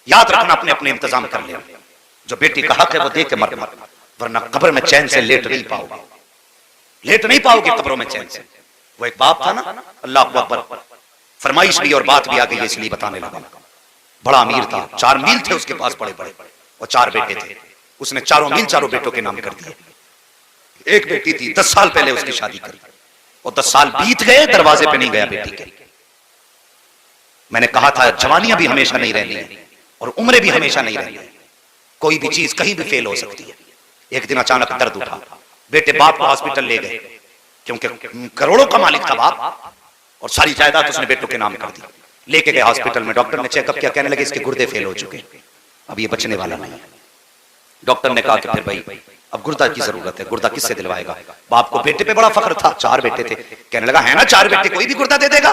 याद रखना, अपने अपने इंतजाम कर ले, जो बेटी का हक है वो दे के मर, वरना कब्र में चैन से लेट नहीं पाओगे, लेट नहीं पाओगे कब्रों में चैन से। वो एक बाप था ना, अल्लाह अकबर, फरमाइश भी और बात भी आ गई, इसलिए बताने लगा। बड़ा अमीर था, 4 मील थे उसके पास बड़े बड़े, और 4 बेटे थे। उसने 4 मील 4 बेटों के नाम कर दिए। एक बेटी थी, 10 साल पहले उसकी शादी करी, और 10 साल बीत गए, दरवाजे पे नहीं गया बेटी के। मैंने कहा था जवानियां भी हमेशा नहीं रहनी है और उम्रें भी हमेशा नहीं रहनी है, कोई भी चीज कहीं भी फेल हो सकती है। एक दिन अचानक दर्द उठा, बेटे बाप को हॉस्पिटल ले गए, क्योंकि करोड़ों का मालिक था बाप, और सारी जायदाद उसने बेटों के नाम कर दी। लेके गए हॉस्पिटल में, डॉक्टर ने चेकअप किया, कहने लगे इसके गुर्दे फेल हो चुके, अब ये बचने वाला नहीं है। डॉक्टर ने कहा कि फिर भाई अब गुर्दा की जरूरत है, गुर्दा किससे दिलवाएगा? बाप को बेटे पे बड़ा फख्र था, 4 बेटे थे, कहने लगा है ना 4 बेटे, कोई भी गुर्दा दे देगा।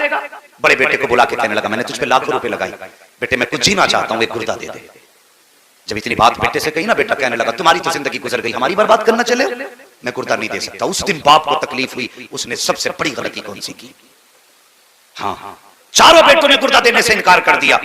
बड़े बेटे को बुला के कहने लगा मैंने तुझ पे लाखों रुपए लगाई, बेटे मैं कुछ जीना चाहता हूं, एक गुर्दा दे दे। जब इतनी बात बेटे से कही ना, बेटा कहने लगा तुम्हारी तो जिंदगी गुजर गई, हमारी बर्बाद करना चले, मैं गुर्दा नहीं दे सकता। उस दिन बाप को तकलीफ हुई, उसने सबसे बड़ी गलती कौन सी की? हाँ, 4 बेटों ने गुर्दा देने से इनकार कर दिया,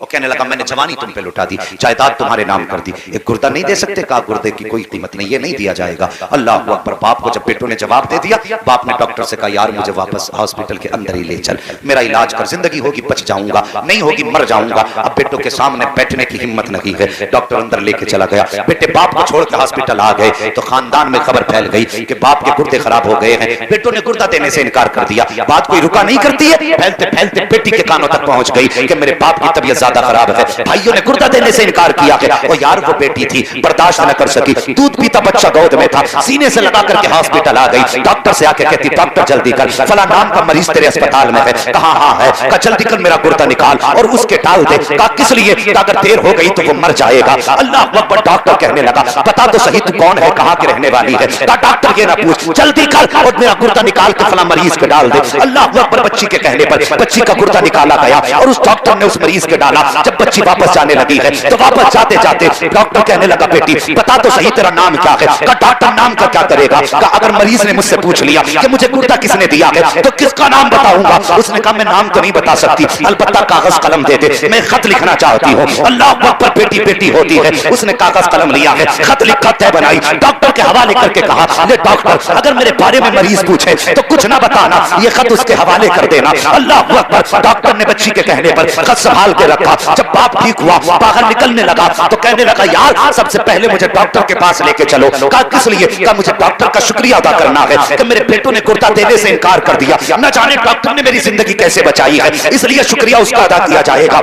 और कहने लगा मैंने जवानी तुम पे लुटा दी, जायदाद तुम्हारे नाम कर दी, एक गुर्दा नहीं दे सकते? कहा गुर्दे की कोई कीमत नहीं, ये नहीं दिया जाएगा। अल्लाह अकबर। बाप को जब बेटों ने जवाब दे दिया, बाप ने डॉक्टर से कहा यार मुझे वापस हॉस्पिटल के अंदर ही ले चल, मेरा इलाज कर, जिंदगी होगी बच जाऊंगा, नहीं होगी मर जाऊंगा। अब बेटों के सामने बैठने की हिम्मत नहीं है, डॉक्टर अंदर लेके चला गया। बेटे बाप को छोड़ के हॉस्पिटल आ गए तो खानदान में खबर फैल गई कि बाप के गुर्दे खराब हो गए हैं, बेटों ने गुर्दा देने से इनकार कर दिया। बात कोई रुका नहीं करती है, फैलते फैलते बेटी के कानों तक पहुंच गई कि मेरे बाप की तबीयत ज्यादा खराब है, भाइयों ने गुर्दा देने से इनकार किया है। और यार वो बेटी थी, बर्दाश्त न कर सकी, दूध पीता बच्चा गोद में था, सीने से लगा करके हॉस्पिटल आ गई। डॉक्टर से आके कहती डॉक्टर जल्दी कर, फला नाम का मरीज तेरे अस्पताल में है। कहा हाँ है, कहा जल्दी कर मेरा गुर्दा निकाल और उसके डाल दे। कहा किस लिए? अगर देर हो गई तो वो मर जाएगा। अल्लाह अकबर। डॉक्टर कहने लगा बता तो सही तू कौन है, कहाँ की रहने वाली है? कहा डॉक्टर ये ना पूछ, जल्दी कर और मेरा गुर्दा निकाल के फला मरीज के डाल दे। अल्लाह अकबर। बच्ची के कहने पर बच्ची का गुर्दा निकाला गया और उस डॉक्टर ने उस मरीज के डाला। जब बच्ची वापस जाने लगी है तो वापस जाते जाते डॉक्टर कहने लगा बेटी बता तो सही तेरा नाम क्या है? कहा डॉक्टर नाम का क्या करेगा? कहा अगर मरीज ने मुझसे पूछ लिया कि मुझे गुर्दा किसने दिया है तो किसका नाम बताऊंगा? उसने कहा मैं नाम तो नहीं बता सकती, अलबत्ता कागज कलम दे दे, मैं खत लिखना चाहती हूँ। अल्लाह अकबर। बेटी बेटी होती है, उसने कागज कलम लिया है, खत लिखा, तय बनाई, डॉक्टर के हवाले करके कहा ले डॉक्टर अगर मेरे बारे में मरीज पूछे तो कुछ ना बताना, ये खत उसके हवाले कर देना। अल्लाह अकबर। डॉक्टर ने बच्ची के कहने पर खत संभाल के रखा। जब बाप ठीक हुआ, बाहर निकलने लगा तो कहने लगा यार सबसे पहले मुझे डॉक्टर के पास लेके चलो। कहा किस लिए? कहा मुझे डॉक्टर का शुक्रिया अदा करना है कि मेरे बेटों ने गुर्दा देने से इनकार कर दिया, न जाने डॉक्टर ने मेरी जिंदगी कैसे बचाई है, इसलिए शुक्रिया उसका अदा किया जाएगा।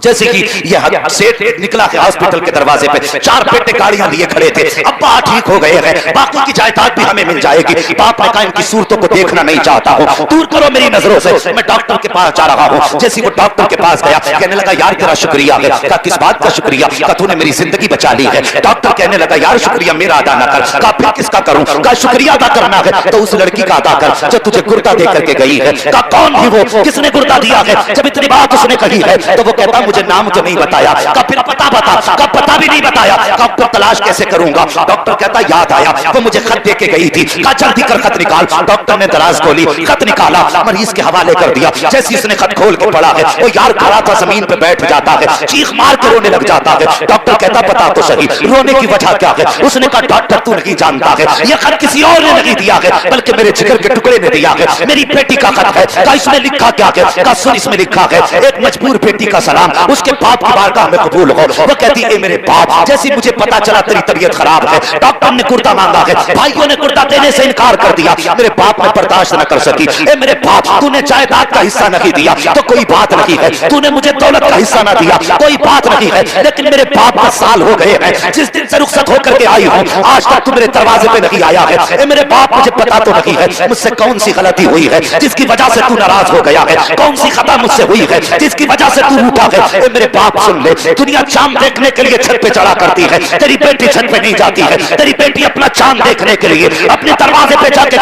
जैसे कि यह सेठ निकला है हॉस्पिटल के दरवाजे पे, 4 बेटे गाड़ियां लिए खड़े थे, अब्बा ठीक हो गए हैं, बाकी की जायदाद भी हमें मिल जाएगी। बाप ने कहा इनकी सूरतों को देखना नहीं चाहता हूं, दूर करो मेरी नजरों से, मैं डॉक्टर के पास जा रहा हूं। जैसे वो डॉक्टर के पास गया, कहने लगा यार तेरा शुक्रिया है। कहा किस बात का शुक्रिया? कहा तूने मेरी जिंदगी बचा ली है। डॉक्टर कहने लगा यार शुक्रिया मेरा अदा ना कर। कहा फिर किसका करूं? कहा शुक्रिया अदा करना है तो उस लड़की का अदा कर जो तुझे गुर्दा दे करके गई है। कहा कौन थी वो, किसने गुर्दा दिया है? जब इतनी बात उसने कही है तो वो कहता मुझे नाम तो नहीं बताया। कहा फिर पता बता। कहा पता भी नहीं बताया। कहा तलाश कैसे करूंगा? डॉक्टर कहता याद आया वो मुझे खत दे के गई थी। कहा जल्दी कर खत निकाल। डॉक्टर ने दराज खोली, खत निकाला, मरीज के हवाले कर दिया। जैसे उसने खत खोल के पढ़ा है वो यार खड़ा था जमीन पे बैठ जाता है, चीख मार के रोने लग जाता है। डॉक्टर कहता बता तो सही रोने की वजह क्या है? उसने कहा डॉक्टर तू नहीं जानता है, यह खत किसी और ने नहीं दिया है बल्कि मेरे जिगर के टुकड़े ने दिया है, मेरी बेटी का खत है। कहा इसमें लिखा क्या है? कहा सुन इसमें लिखा है एक मजबूर बेटी का सलाम, उसके बाप की बारगाह में कबूल हो। वो कहती है मेरे बाप जैसे मुझे पता चला तेरी तबीयत खराब है, डॉक्टर ने गुर्दा मांगा है, भाइयों ने गुर्दा देने से इनकार कर दिया, मेरे बाप ने बर्दाश्त न कर सकी। ए मेरे बाप तूने जायदाद का हिस्सा नहीं दिया तो कोई बात नहीं है, तूने मुझे दौलत का हिस्सा ना दिया कोई बात नहीं है, लेकिन मेरे बाप 10 साल हो गए हैं जिस दिन से रुखसत होकर के आई हूं आज तक तू मेरे दरवाजे पे नहीं आया है। ए मेरे बाप मुझे पता तो नहीं है मुझसे कौन सी गलती हुई है जिसकी वजह से तू नाराज हो गया है, कौन सी खता मुझसे हुई है जिसकी वजह से तू रूठा है। ए मेरे बाप सुन ले, दुनिया चांद देखने के लिए छत पे चढ़ा करती है, तेरी बेटी छत पे नहीं जाती है, तेरी बेटी अपना चांद देखने के लिए अपने दरवाजे पे जाके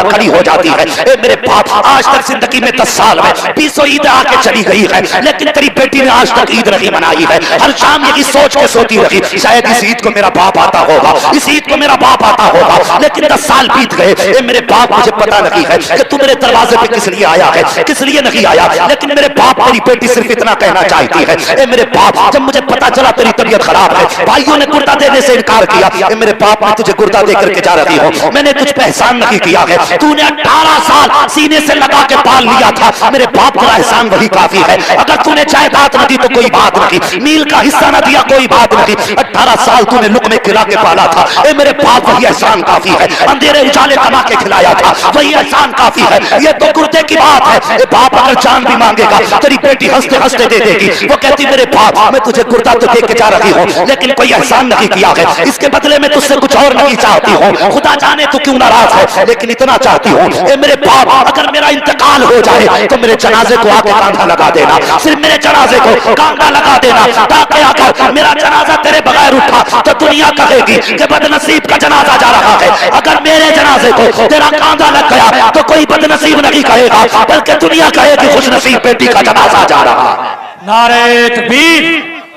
खड़ी हो जाती है। ए मेरे बाप आज तक जिंदगी में 10 साल में 20 ईद आके चली गई है, लेकिन तेरी बेटी ने आज तक ईद नहीं मनाई है, हर शाम यही सोच के सोती रही शायद इस ईद को मेरा बाप आता होगा, इस ईद को मेरा बाप आता होगा, लेकिन 10 साल बीत गए। ए मेरे बाप मुझे पता नहीं है कि तू मेरे दरवाजे पे किस लिए आया है, किस लिए नहीं आया, लेकिन मेरे बाप मेरी बेटी सिर्फ इतना कहना चाहती है। ए मेरे बाप जब मुझे पता चला तेरी तबीयत खराब है, भाइयों ने गुर्दा देने से इनकार किया, ए मेरे बाप मैं तुझे गुर्दा दे करके जा रही हूँ, मैंने कुछ एहसान नहीं किया है, तूने 18 साल सीने से लगा के पाल लिया था, मेरे बाप बाप का एहसान वही काफी है। अगर तूने जायदाद न दी तो कोई बात नहीं, मील का हिस्सा न दिया कोई बात नहीं, 18 साल तूने लुकमे खिला के पाला था, ए मेरे बाप वही एहसान काफी है। अंधेरे उजाले कमा के खिलाया था, वही एहसान काफी है। ये तो गुर्दे की बात है। ए बाप अगर जान भी मांगेगा तेरी बेटी हंसते हंसते दे देगी। वो कहती मेरे बाप मैं तुझे गुर्दा तो दे के जा रही हूँ लेकिन कोई एहसान नहीं किया है, इसके बदले में तुझसे कुछ और नहीं चाहती हूँ। खुदा जाने तू क्यों नाराज है, लेकिन इतना चाहती हूँ ए मेरे बाप अगर मेरा इंतकाल हो जाए तो मेरे जनाजे को आके कांधा लगा देना, सिर्फ मेरे जनाजे को कांधा लगा देना, ताकि अगर मेरा जनाजा तेरे बगैर उठा तो दुनिया कहेगी कि बदनसीब का जनाजा जा रहा है। अगर मेरे जनाजे को तेरा कांधा लग गया तो कोई बदनसीब नहीं कहेगा बल्कि दुनिया कहेगी खुशनसीब बेटी का जनाजा जा रहा है। नारे तकबीर,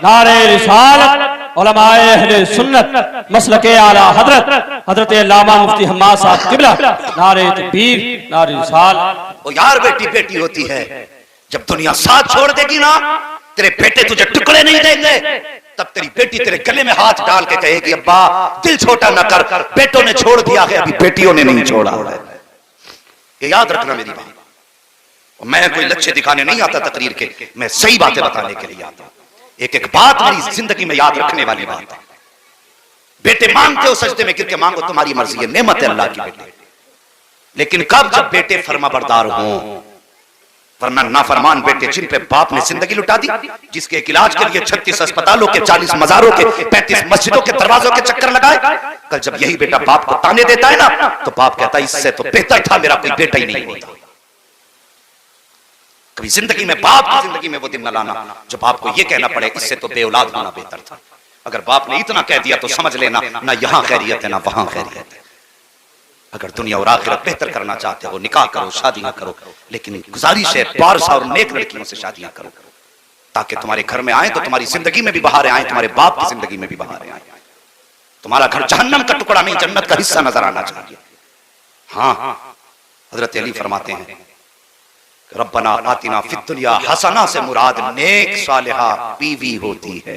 नारे रिसालत, उलमाए अहले सुन्नत मसलके आला हजरत हजरत अल्लामा मुफ्ती हम्माद साहब किबला, नारे तकबीर, नारे रिसालत। ओ यार बेटी बेटी होती है, जब दुनिया साथ छोड़ देगी ना, तेरे बेटे तुझे टुकड़े नहीं देंगे, तब तेरी बेटी तेरे गले में हाथ डाल के कहेगी अब्बा दिल छोटा न कर, बेटों ने छोड़ दिया है अभी बेटियों ने नहीं छोड़ा है। ये याद रखना मेरी बात। मैं कोई लक्ष्य दिखाने नहीं आता तकरीर के, मैं सही बातें बताने के लिए आता। एक एक बात मेरी जिंदगी में याद रखने वाली बात है। बेटे मांगते हो सजदे में गिर के मांगो, तुम्हारी मर्जी है, नेमत है अल्लाह की बेटे, लेकिन कब जब बेटे फर्माबरदार हों। वरना नाफरमान बेटे जिन पे बाप ने जिंदगी लुटा दी, जिसके एक इलाज के लिए 36 अस्पतालों के 40 मजारों के 35 मस्जिदों के दरवाजों के चक्कर लगाए, कल जब यही बेटा बाप को ताने देता है ना तो बाप कहता है इससे तो बेहतर था मेरा कोई बेटा ही नहीं होता। कभी जिंदगी में बाप की जिंदगी में वो दिन न लाना जब बाप को ये कहना पड़े इससे तो बेऔलाद होना बेहतर था। अगर बाप ने इतना कह दिया तो समझ लेना ना यहां खैरियत है ना वहां खैरियत है। अगर दुनिया और आखिरत बेहतर करना चाहते हो निकाह करो, शादियां करो, लेकिन गुजारिश है पारसा और नेक लड़कियों से शादियां करो ताकि तुम्हारे घर में आए तो तुम्हारी जिंदगी में भी बहारें आए, तुम्हारे बाप की जिंदगी में भी बहारें आए, तुम्हारा घर जहन्नम का टुकड़ा नहीं जन्नत का हिस्सा नजर आना चाहिए। हाँ, हजरत अली फरमाते हैं रब्बना आतिना फिद दुनिया हसना से मुराद नेक सालिहा बीवी होती है।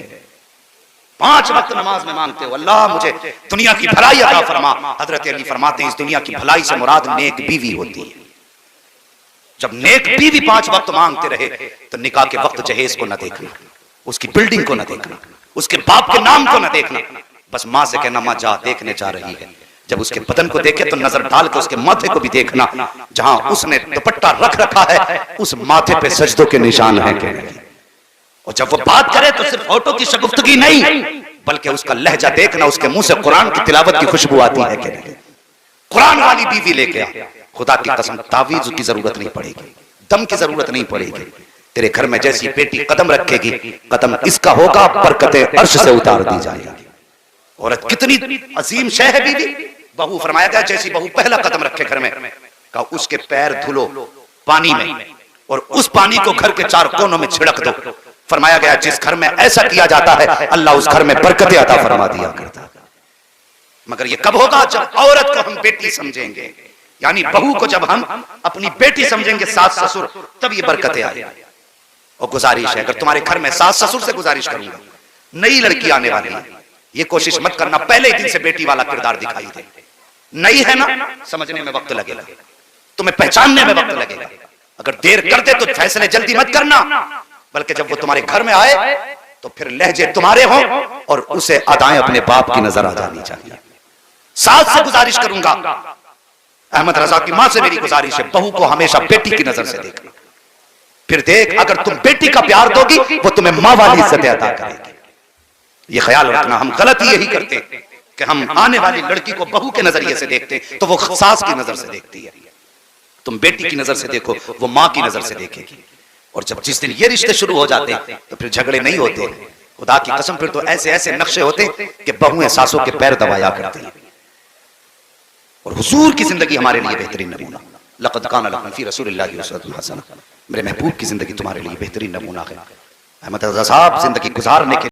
5 वक्त नमाज में मांगते हो अल्लाह मुझे दुनिया की भलाई अता फरमा, हजरत अली फरमाते हैं इस दुनिया की भलाई से मुराद नेक बीवी होती है। जब नेक बीवी 5 वक्त मांगते रहे तो निकाह के वक्त जहेज को न देखना, उसकी बिल्डिंग को न देखना, उसके बाप के नाम को न देखना, बस माँ से कहना माँ जा देखने जा रही है। जब उसके बदन को देखे तो नजर डाल के उसके माथे को भी देखना, जहां उसने दुपट्टा रख रखा है उस माथे पे सजदों के निशान हैं। और जब वो बात करे तो सिर्फ फोटो की शगुफ्तगी नहीं बल्कि उसका लहजा देखना, उसके मुंह से कुरान की तिलावत की खुशबू आती है कि नहीं। कुरान वाली बीवी लेके आ, खुदा की कसम तावीज की जरूरत नहीं पड़ेगी, दम की जरूरत नहीं पड़ेगी। तेरे घर में जैसी बेटी कदम रखेगी कदम इसका होगा, बरकतें अर्श से उतार दी जाएगी। औरत कितनी अजीम शय है बीवी। बहू फरमाया गया जैसी बहू पहला कदम रखे घर में कहा उसके पैर धुलो पानी में और उस पानी को घर के 4 कोनों में छिड़क दो। फरमाया गया जिस घर में ऐसा किया जाता है अल्लाह उस घर में बरकतें अता फरमा दिया करता। मगर ये कब होगा जब औरत को हम बेटी समझेंगे, यानी बहू को जब हम अपनी बेटी समझेंगे, सास ससुर, तब ये बरकतें आएगी। और गुजारिश है अगर तुम्हारे घर में सास ससुर से गुजारिश करूंगा, नई लड़की आने वाली है, ये कोशिश मत करना पहले ही दिन से बेटी वाला किरदार दिखाई दे। नई है ना, समझने में वक्त लगेगा, तुम्हें पहचानने में वक्त लगेगा। अगर देर कर दे तो फैसले जल्दी मत करना, बल्कि जब वो तुम्हारे घर में आए तो फिर लहजे तुम्हारे हों और उसे अदाएं अपने बाप की नजर आ जानी चाहिए। सास से गुजारिश करूंगा, अहमद रजा की मां से मेरी गुजारिश है बहू को हमेशा बेटी की नजर से देखना। फिर देख अगर तुम बेटी का प्यार दोगी वो तुम्हें मां वाली इज्जत अता करेगी। ये ख्याल रखना, हम गलती यही करते कि हम आने वाली लड़की को बहू के नजरिए से देखते तो वो सास की नजर से देखती है। तुम बेटी की नजर से देखो, वो माँ की नजर से देखेगी। और जब जिस दिन ये रिश्ते शुरू हो जाते तो फिर झगड़े नहीं होते, खुदा की कसम फिर तो ऐसे ऐसे नक्शे होते कि बहुएं सासों के पैर दबाया करती हैं। और हुजूर की जिंदगी हमारे लिए बेहतरीन नमूना, लक़द काना लकुम फ़ी रसूलिल्लाहि उस्वतुन हसना, मेरे महबूब की जिंदगी तुम्हारे लिए बेहतरीन नमूना है। अहमद रज़ा साहब जिंदगी गुजारने के